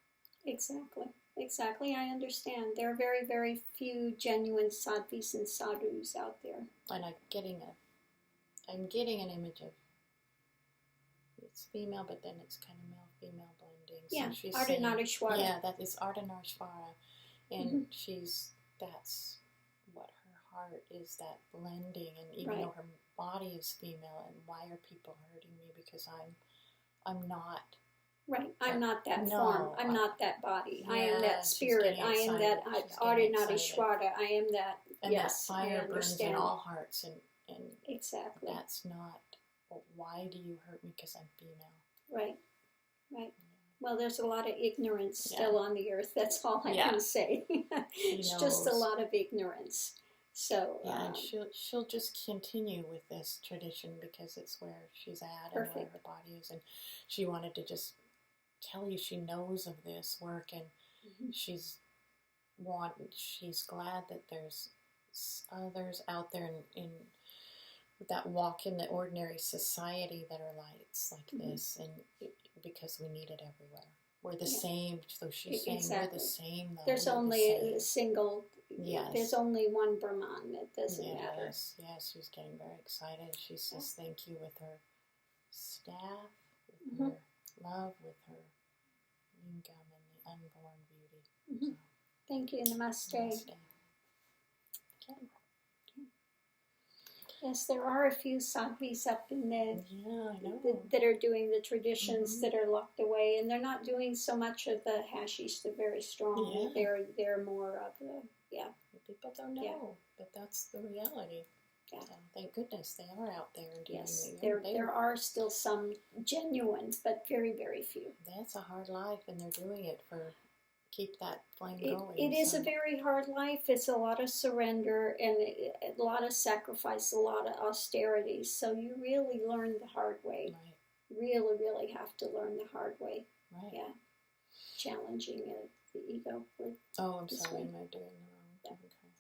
Exactly. I understand. There are very, very few genuine sadhvis and sadhus out there. And I'm getting an image of it's female, but then it's kind of male-female blending. Yeah, so she's Ardhanarishwara. Yeah, that is Ardhanarishwara. And that's what her heart is, that blending. And even though her body is female, and why are people hurting me? Because I'm not. Right, I'm not that form. I'm not that body. I am that spirit. I am that Ardhanarishwara. I am that. And that fire burns in all hearts, and exactly. That's not. Well, why do you hurt me? Because I'm female. Right. Well, there's a lot of ignorance still on the earth. That's all I can say. It's just a lot of ignorance. So and she'll just continue with this tradition because it's where she's at and where her body is, and she wanted to just tell you she knows of this work, and she's glad that there's others out there in that walk in the ordinary society that are lights like this, and because we need it everywhere. we're the same. So she's saying we're the same, though. There's only a single. Yes. There's only one Brahman. It doesn't matter. Yes, she's getting very excited. She says thank you with her staff, with her love, with her lingam and the unborn beauty. So, thank you. Namaste. Namaste. Okay. Yes, there are a few sadhvis up in the I know. that are doing the traditions that are locked away, and they're not doing so much of the hashish. They're very strong. Yeah. They're more of the People don't know, but that's the reality. Yeah. So thank goodness they are out there doing there are still some genuine, but very, very few. That's a hard life, and they're doing it for keep that flame going. It is a very hard life. It's a lot of surrender and a lot of sacrifice, a lot of austerity. So you really learn the hard way. Right. Really, really have to learn the hard way. Right. Yeah. Challenging the ego. Oh, I'm sorry. Am I doing the wrong thing?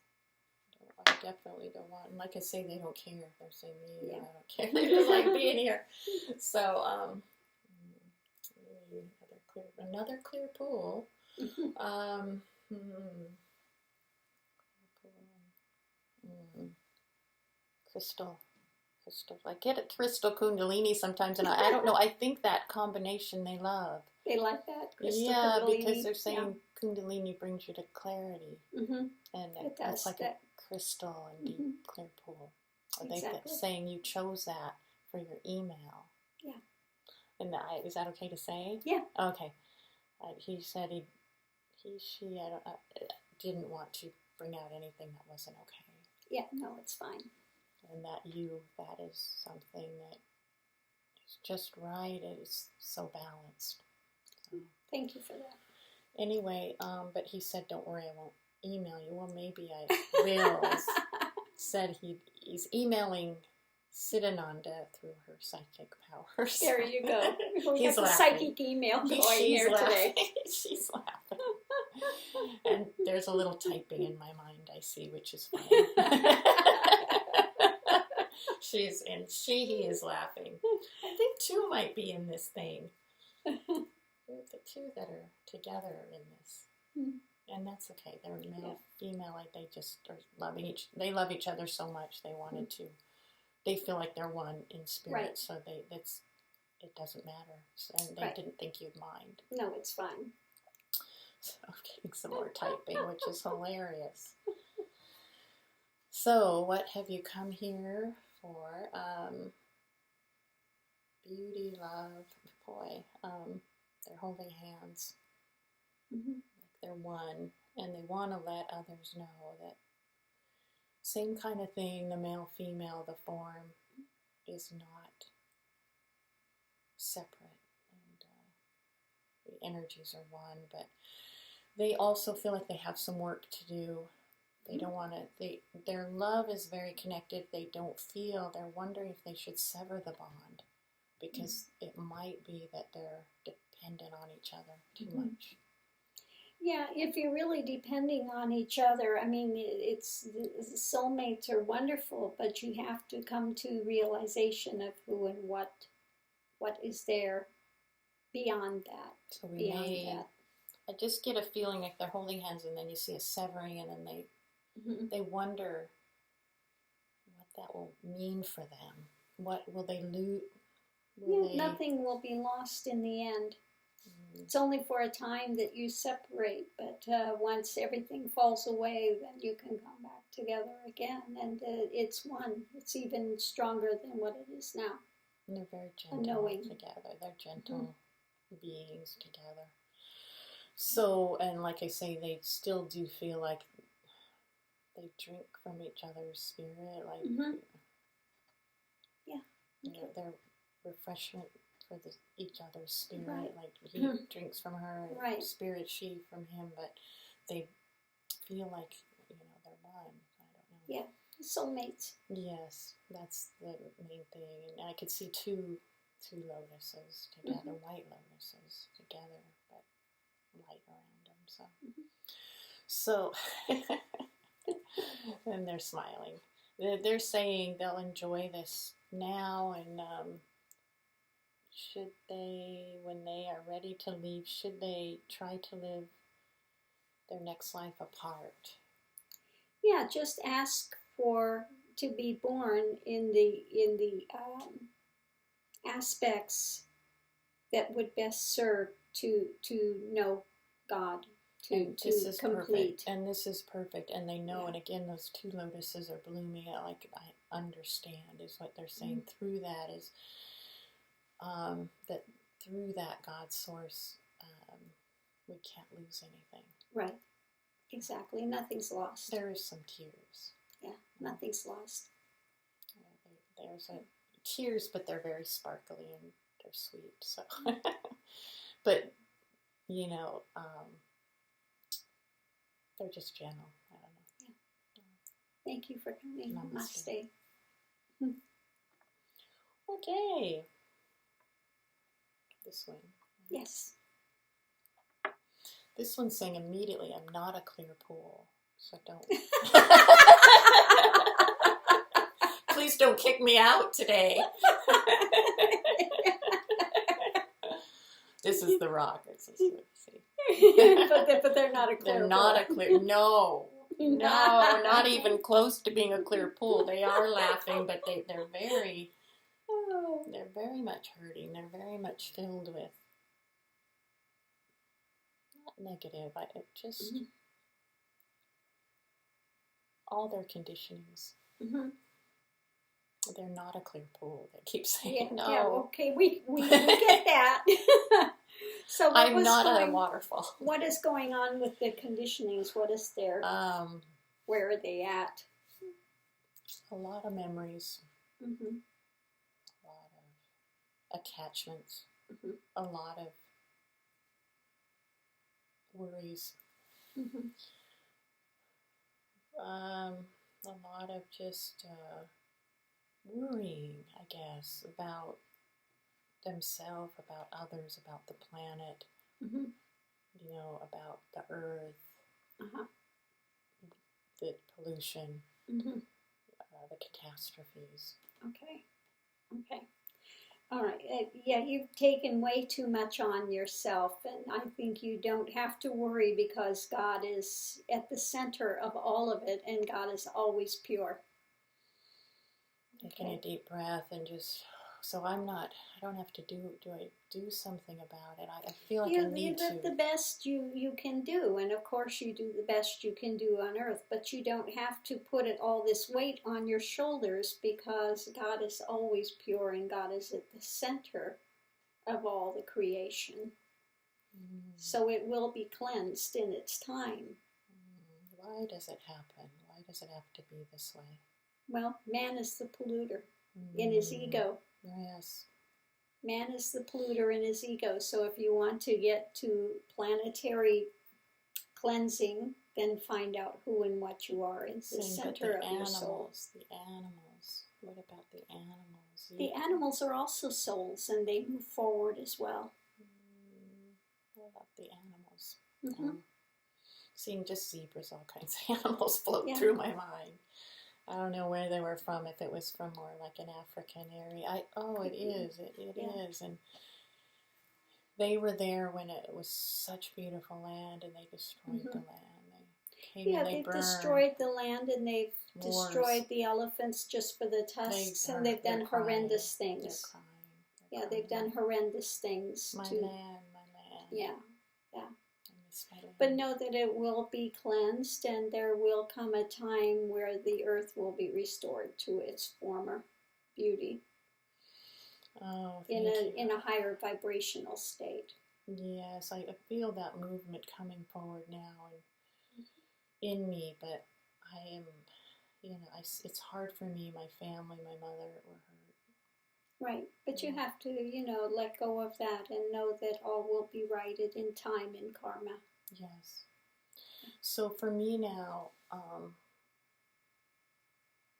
Okay. I definitely don't want. And like I say, they don't care. They're saying me. I don't care. They just like being here. So, another clear pool. Crystal. I get it, crystal kundalini sometimes, and I don't know. I think that combination they love. They like that. Crystal kundalini, because they're saying kundalini brings you to clarity, and it's like a crystal and deep clear pool. They're saying you chose that for your email. Yeah. And is that okay to say? Yeah. Okay. He said she didn't want to bring out anything that wasn't okay. Yeah, no, it's fine. And that is something that is just right. It is so balanced. So, thank you for that. Anyway, but he said, don't worry, I won't email you. Well, maybe I will. Said he's emailing Siddhananda through her psychic powers. There you go. We He's have a psychic email going here today. She's laughing. And there's a little typing in my mind I see, which is fine. He is laughing. I think two might be in this thing. The two that are together in this. And that's okay. They're male, female, like they just are loving they love each other so much they wanted to. They feel like they're one in spirit, so it doesn't matter. And they didn't think you'd mind. No, it's fine. So I'm getting some more typing, which is hilarious. So, what have you come here for? Beauty, love, boy. They're holding hands. Like they're one, and they want to let others know that same kind of thing, the male, female, the form is not separate, and the energies are one, but they also feel like they have some work to do. They don't want to, their love is very connected. They're wondering if they should sever the bond, because it might be that they're dependent on each other too much. Yeah, if you're really depending on each other, I mean, the soulmates are wonderful, but you have to come to realization of who and what is there beyond that. So I just get a feeling like they're holding hands, and then you see a severing, and then they wonder what that will mean for them. What will they lose? Nothing will be lost in the end. It's only for a time that you separate, but once everything falls away, then you can come back together again, and it's one. It's even stronger than what it is now. And they're very gentle together. They're gentle beings together. So, and like I say, they still do feel like they drink from each other's spirit, like they're refreshment for each other's spirit. Like he drinks from her, and spirit she from him, but they feel like they're one. I don't know. Yeah, soulmates. Yes, that's the main thing. And I could see two lotuses together, white lotuses together, but light around them. So and they're smiling. They're saying they'll enjoy this now, and should they, when they are ready to leave, should they try to live their next life apart? Yeah, just ask to be born in the aspects that would best serve to know God, to complete. Perfect. And this is perfect. And they know, Yeah. and again, those 2 lotuses are blooming. Like, I understand is what they're saying. Through that is that through that God source, we can't lose anything. Right. Exactly. Nothing's lost. There is some tears. Yeah, nothing's lost. There's tears, but they're very sparkly and they're sweet. So, but you know, they're just gentle. I don't know. Yeah. Thank you for coming. Namaste. Namaste. Okay. This one. Yes. This one's saying immediately, I'm not a clear pool, so don't. Please don't kick me out today. This is the rock. But they're not a clear. They're not pool. A clear. No, no, not even close to being a clear pool. They are laughing, but they're very much hurting. They're very much filled with not negative. Just all their conditionings. Mm-hmm. They're not a clear pool. They keep saying no. Yeah, okay, we get that. So I'm not a waterfall. What is going on with the conditionings? What is their? Where are they at? A lot of memories. Mm-hmm. A lot of attachments. Mm-hmm. A lot of worries. Mm-hmm. A lot of just worrying, I guess, about themselves, about others, about the planet, you know, about the earth, the pollution, the catastrophes. Okay. All right. Yeah, you've taken way too much on yourself, and I think you don't have to worry because God is at the center of all of it, and God is always pure. Taking a deep breath and just, so I don't have to do I do something about it? I feel like I need to. You live the best you can do, and of course you do the best you can do on earth, but you don't have to put all this weight on your shoulders because God is always pure and God is at the center of all the creation. So it will be cleansed in its time. Why does it happen? Why does it have to be this way? Well, man is the polluter in his ego. Yes. Man is the polluter in his ego. So if you want to get to planetary cleansing, then find out who and what you are in the center of your soul. The animals. What about the animals? The animals are also souls, and they move forward as well. What about the animals? Seeing just zebras, all kinds of animals float through my mind. I don't know where they were from, if it was from more like an African area. It is. It is. And they were there when it was such beautiful land, and they destroyed the land. They've destroyed the land, and they've destroyed the elephants just for the tusks, and they've done horrendous things. They're crying. They've done horrendous things. My land. Yeah. But know that it will be cleansed, and there will come a time where the earth will be restored to its former beauty. In a higher vibrational state. Yes, I feel that movement coming forward now and in me, but I am, it's hard for me, my family, my mother were hurt. Right, but you have to, let go of that and know that all will be righted in time in karma. Yes. So for me now,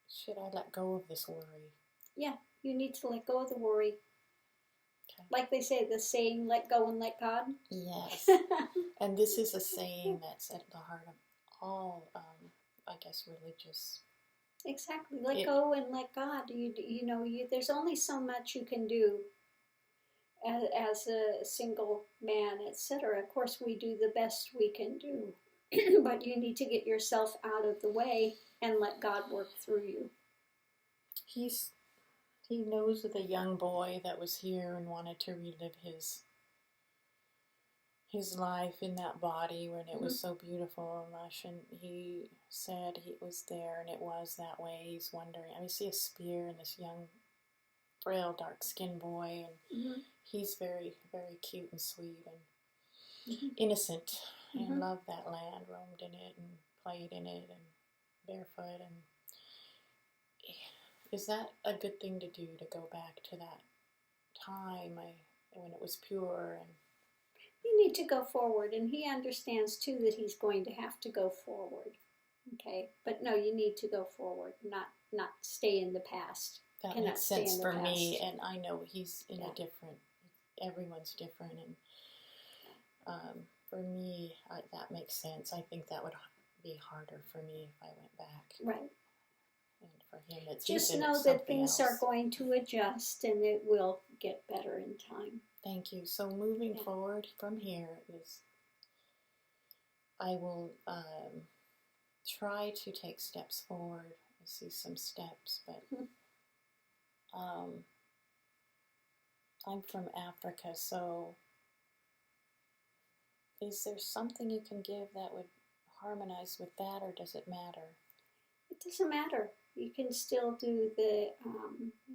should I let go of this worry? Yeah, you need to let go of the worry. Okay. Like they say, the saying, let go and let God. Yes. And this is a saying that's at the heart of all, religious. Exactly. Let go and let God. There's only so much you can do. as a single man, etc. Of course, we do the best we can do, but you need to get yourself out of the way and let God work through you. He knows of the young boy that was here and wanted to relive his life in that body when it was so beautiful and lush, and he said he was there and it was that way. He's wondering. I mean, see a spear and this young, frail, dark-skinned boy, and he's very, very cute and sweet and innocent, and loved that land, roamed in it and played in it and barefoot. And is that a good thing to do, to go back to that time when it was pure? And you need to go forward, and he understands too that he's going to have to go forward. Okay, but no, you need to go forward, not stay in the past. That makes sense for me, and I know he's in a different. Everyone's different, and for me, that makes sense. I think that would be harder for me if I went back. Right. And for him, it's just know that things are going to adjust, and it will get better in time. Thank you. So moving forward from here is, I will try to take steps forward. I see some steps, but I'm from Africa, so is there something you can give that would harmonize with that, or does it matter? It doesn't matter. You can still do the,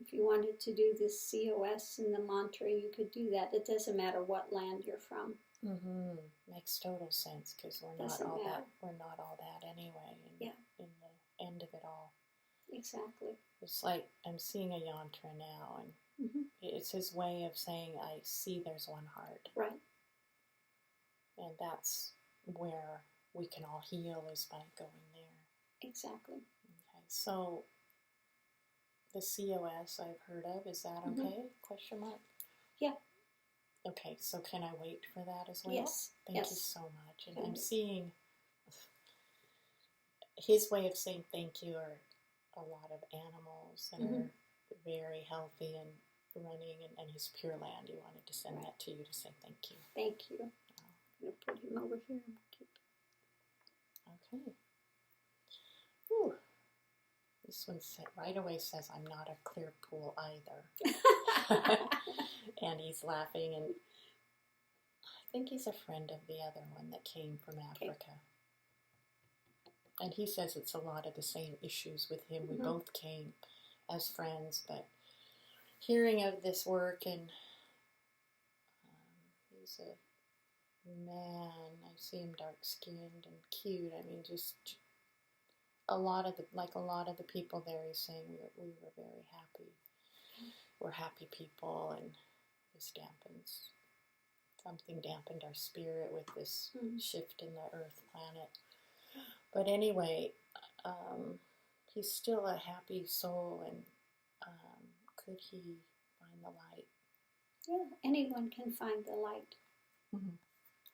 if you wanted to do the COS and the mantra, you could do that. It doesn't matter what land you're from. Makes total sense, because we're not all that anyway. In the end of it all. Exactly. It's like I'm seeing a yantra now, and it's his way of saying, I see there's one heart. Right. And that's where we can all heal, is by going there. Exactly. Okay, so the COS I've heard of, is that okay? Question mark? Yeah. Okay, so can I wait for that as well? Yes. Thank you so much. And I'm seeing his way of saying thank you are a lot of animals that are very healthy and running, and his Pure Land. He wanted to send that to you to say thank you. Thank you. I'm going to put him over here. Okay. Whew. This one right away says, I'm not a clear pool either. And he's laughing, and I think he's a friend of the other one that came from Africa. And he says it's a lot of the same issues with him. We both came as friends, but hearing of this work, and he's a man, I see him dark-skinned and cute. I mean, just a lot of the people there, he's saying we were very happy. We're happy people, and this dampened our spirit with this shift in the Earth planet. But anyway, he's still a happy soul, and could he find the light? Yeah, anyone can find the light.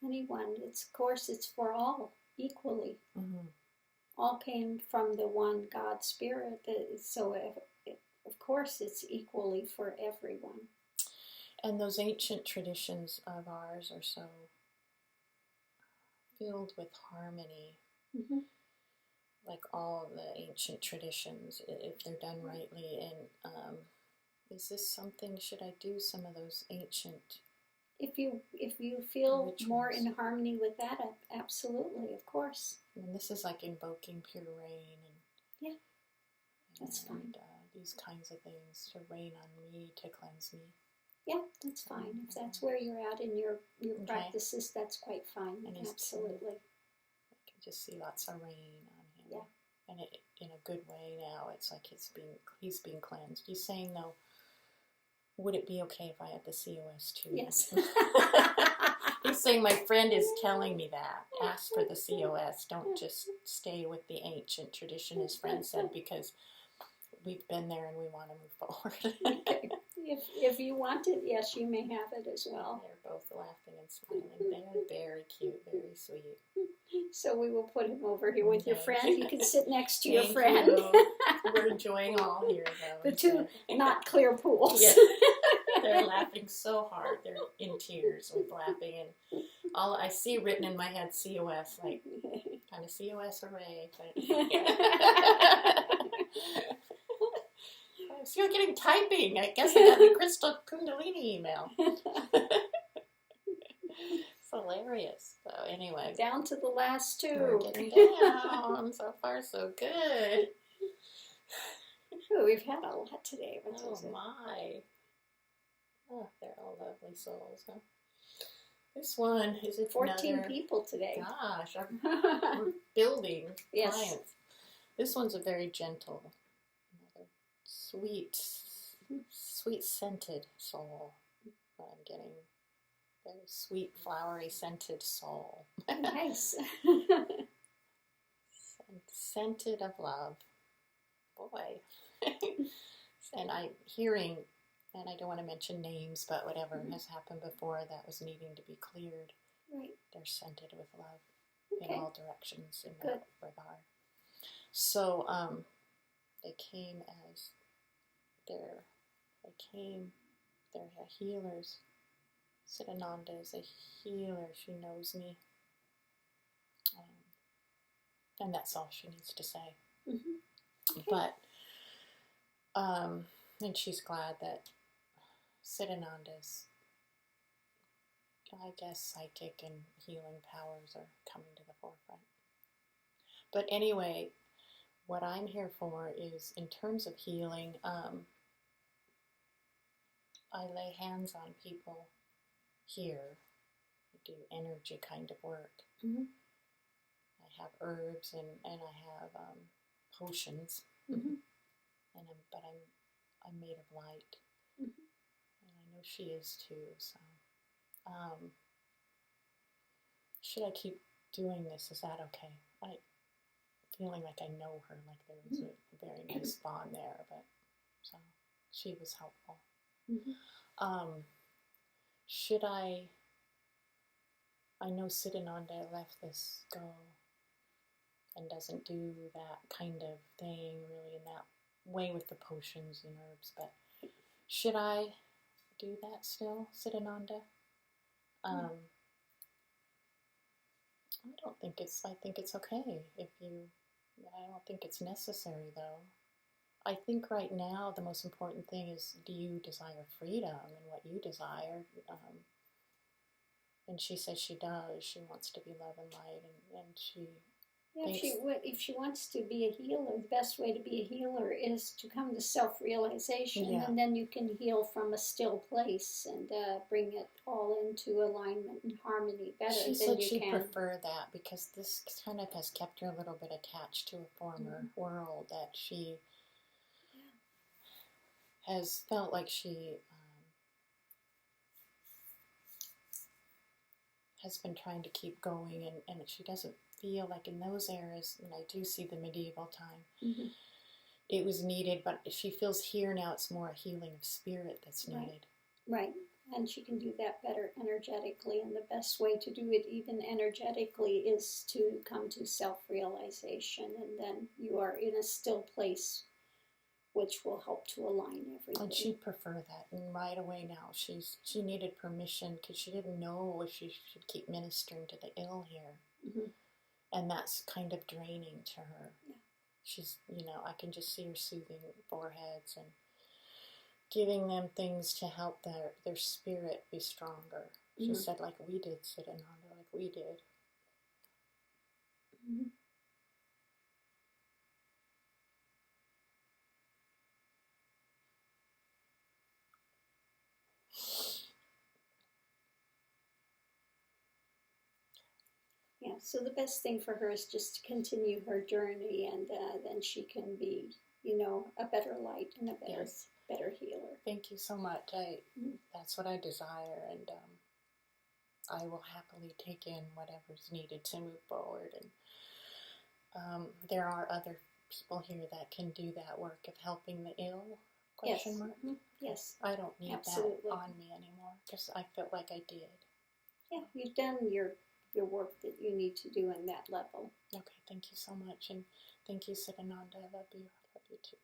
Anyone. Of course, it's for all equally. All came from the one God Spirit, so of course it's equally for everyone. And those ancient traditions of ours are so filled with harmony. Like all the ancient traditions, if they're done rightly. And is this something, should I do some of those ancient If you feel rituals? More in harmony with that, absolutely, of course. And this is like invoking pure rain, and that's fine. These kinds of things to rain on me, to cleanse me. Yeah, that's fine. If that's where you're at in your practices, that's quite fine. And absolutely. I can just see lots of rain on him. Yeah. And in a good way now. It's like he's being cleansed. He's saying, though, would it be okay if I had the COS too? Yes. He's saying, my friend is telling me that. Ask for the COS. Don't just stay with the ancient tradition, his friend said, because we've been there and we want to move forward. Okay. If you want it, yes, you may have it as well. They're both laughing and smiling. They're very cute, very sweet. So we will put him over here with your friend. You can sit next to your Thank friend. You. We're enjoying all here, though. The two not clear pools. Yes. They're laughing so hard. They're in tears with laughing. And all I see written in my head, COS, like, kind of COS hooray. But, so you're getting typing. I guess I got the Crystal Kundalini email. It's hilarious. So anyway. Down to the last two. We're getting down. So far, so good. Ooh, we've had a lot today. Oh my. Oh, they're all lovely souls, huh? This one is 14 people today. Gosh, we're building Yes. clients. This one's a very gentle, another sweet scented soul. I'm getting very sweet, flowery, scented soul. Nice. Scented of love. Boy. And I'm hearing, and I don't want to mention names, but whatever has happened before that was needing to be cleared. Right. They're scented with love Okay. in all directions in Good. that regard. So they came as they're healers. Siddhananda is a healer. She knows me. And that's all she needs to say. Mm-hmm. Okay. But and she's glad that Siddhananda's, I guess, psychic and healing powers are coming to the forefront. But anyway, what I'm here for is, in terms of healing, I lay hands on people here. I do energy kind of work. Mm-hmm. I have herbs and I have potions. Mm-hmm. But I'm made of light. Mm-hmm. And I know she is too. So, should I keep doing this? Is that okay? I feeling like I know her, like there was a very nice bond there, but so she was helpful. Mm-hmm. Should I know Siddhananda left this go and doesn't do that kind of thing really in that way with the potions and herbs, but should I do that still, Siddhananda? I think it's okay I don't think it's necessary though. I think right now the most important thing is, do you desire freedom and what you desire? And she says she does. She wants to be love and light, and she thinks, if she wants to be a healer, the best way to be a healer is to come to self-realization, and then you can heal from a still place and bring it all into alignment and harmony better than you can. She said she'd prefer that because this kind of has kept her a little bit attached to a former world that she has felt like she has been trying to keep going, and she doesn't feel like in those eras, and I do see the medieval time, it was needed, but she feels here now it's more a healing of spirit that's needed. Right. And she can do that better energetically, and the best way to do it even energetically is to come to self-realization, and then you are in a still place which will help to align everything. And she'd prefer that. And right away now, she needed permission because she didn't know if she should keep ministering to the ill here. And that's kind of draining to her. Yeah. She's, I can just see her soothing foreheads and giving them things to help their spirit be stronger. She said, like we did, Siddhananda, like we did. Yeah, so the best thing for her is just to continue her journey, and then she can be, a better light and a better healer. Thank you so much. That's what I desire, and I will happily take in whatever's needed to move forward. And there are other people here that can do that work of helping the ill. Question mark? Yes. I don't need that on me anymore because I felt like I did. Yeah, you've done your work that you need to do in that level. Okay, thank you so much, and thank you, Siddhananda. I love you. I love you too.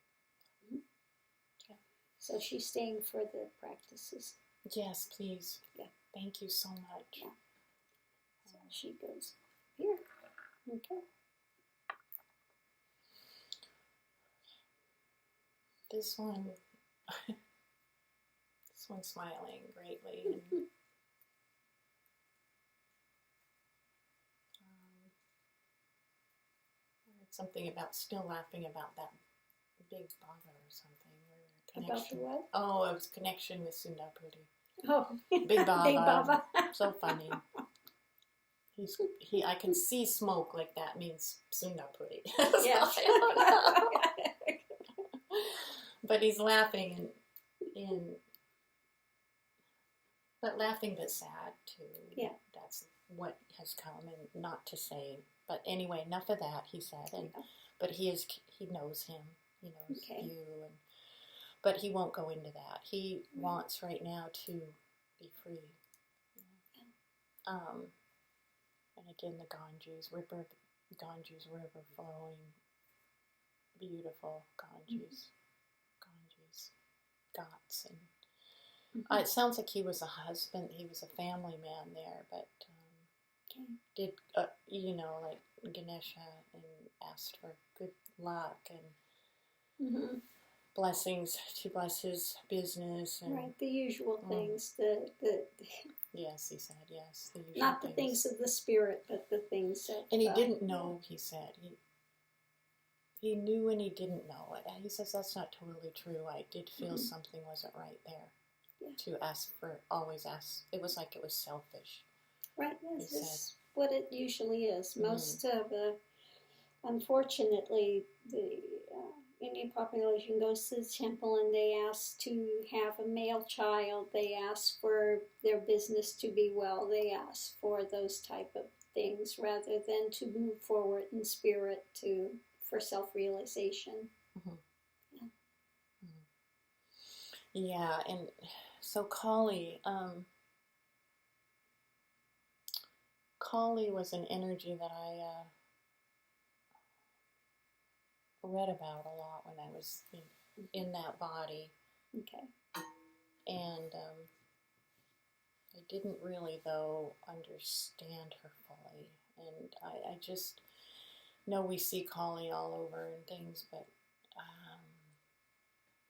Okay. So she's staying for the practices. Yes, please. Yeah. Thank you so much. Yeah. So she goes here. Okay. This one, this one's smiling greatly. And, I heard something about still laughing about that big Baba or something. Or connection. About the what? Oh, it was connection with Sundapudi. Oh, Big Baba. Big Baba. So funny. I can see smoke like that means Sundapudi. Yes. But he's laughing but laughing but sad too. Yeah. That's what has come, and not to say. But anyway, enough of that, he said. And but he knows him. He knows you, but he won't go into that. He wants right now to be free. And again, the Ganges River flowing, beautiful Ganges Ghats, and it sounds like he was a husband. He was a family man there, but did like Ganesha, and asked for good luck and blessings to bless his business, and right, the usual things. Yes, he said, yes. The usual not the things of the spirit, but the things of... And he didn't know, he said. He knew and he didn't know it. He says, that's not totally true. I did feel something wasn't right there. Yeah. To always ask. It was like it was selfish. Right, yes, it's what it usually is. Most of unfortunately, the Indian population goes to the temple and they ask to have a male child. They ask for their business to be well. They ask for those type of things rather than to move forward in spirit for self-realization. Yeah, and so Kali was an energy that I read about a lot when I was in that body. Okay. And I didn't really, though, understand her fully. And I just know we see Kali all over and things, but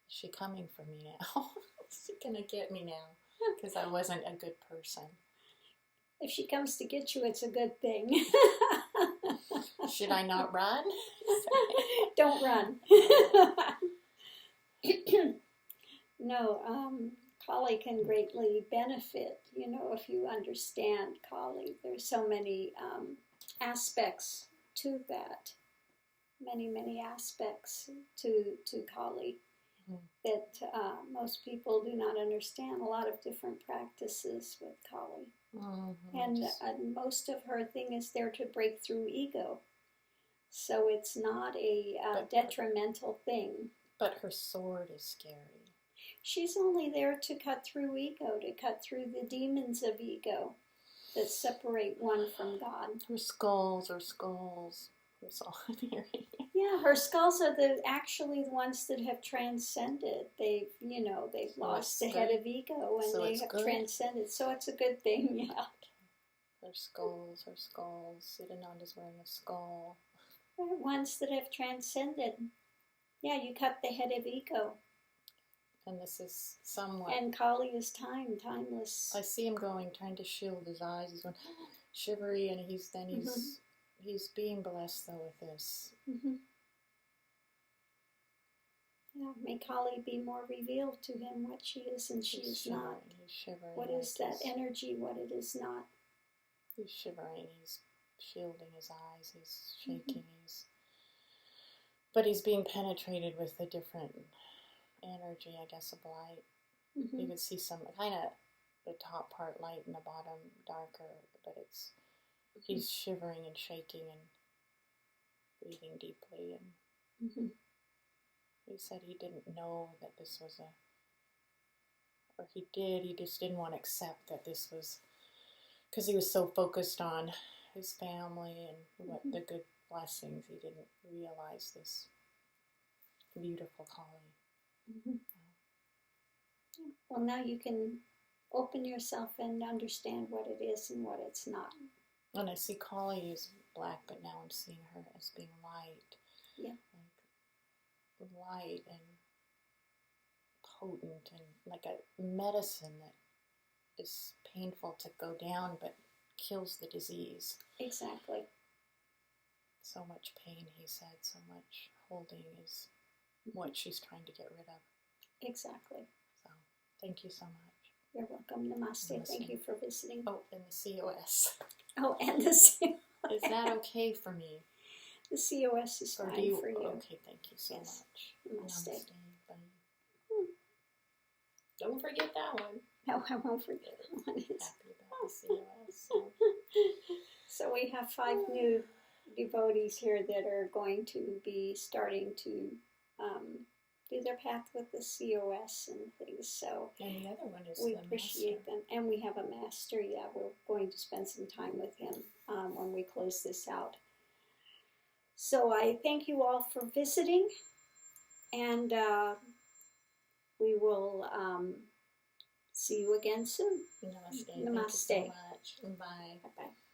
is she coming for me now? Is she going to get me now? Because I wasn't a good person. If she comes to get you, it's a good thing. Should I not run? Don't run. No, Kali can greatly benefit, if you understand Kali. There's so many aspects to that. Many, many aspects to Kali that most people do not understand. A lot of different practices with Kali. And most of her thing is there to break through ego. So it's not a detrimental thing. But her sword is scary. She's only there to cut through ego, to cut through the demons of ego that separate one from God. Her skulls. That's all I'm hearing. Yeah, her skulls are actually the ones that have transcended. They've lost the head of ego and they have transcended. So it's a good thing, yeah. Her skulls. Siddhananda's wearing a skull. They're ones that have transcended. Yeah, you cut the head of ego. And this is somewhat... And Kali is timeless. I see him trying to shield his eyes. He's going shivery, and he's being blessed, though, with this. Yeah, may Kali be more revealed to him what she is and she is not. He's shivering. What is that energy, what it is not. He's shivering, he's shielding his eyes, he's shaking, but he's being penetrated with a different energy, I guess, of light. You can see some kind of the top part light and the bottom darker, but he's shivering and shaking and breathing deeply, and he said he didn't know that this was he just didn't want to accept that this was, because he was so focused on his family and what the good blessings, he didn't realize this beautiful calling. Well, now you can open yourself and understand what it is and what it's not. And I see Kali as black, but now I'm seeing her as being light. Yeah. Like light and potent and like a medicine that is painful to go down, but kills the disease. Exactly. So much pain, he said, so much holding is what she's trying to get rid of. Exactly. So, thank you so much. You're welcome. Namaste. Namaste. Thank you for visiting. Oh, and the COS. Oh, and the COS. Is that okay for me? The COS is Or fine do you, for you. Okay, thank you so Yes. much. Namaste. Bye. Don't forget that one. No, I won't forget that one. Happy about the COS. So. So we have 5 new devotees here that are going to be starting to do their path with the COS and things. So And the other one is we the appreciate master. them. And we have a master. Yeah, we're going to spend some time with him when we close this out. So I thank you all for visiting, and we will see you again soon. Namaste. Namaste. Thank you so much. Bye. Bye-bye.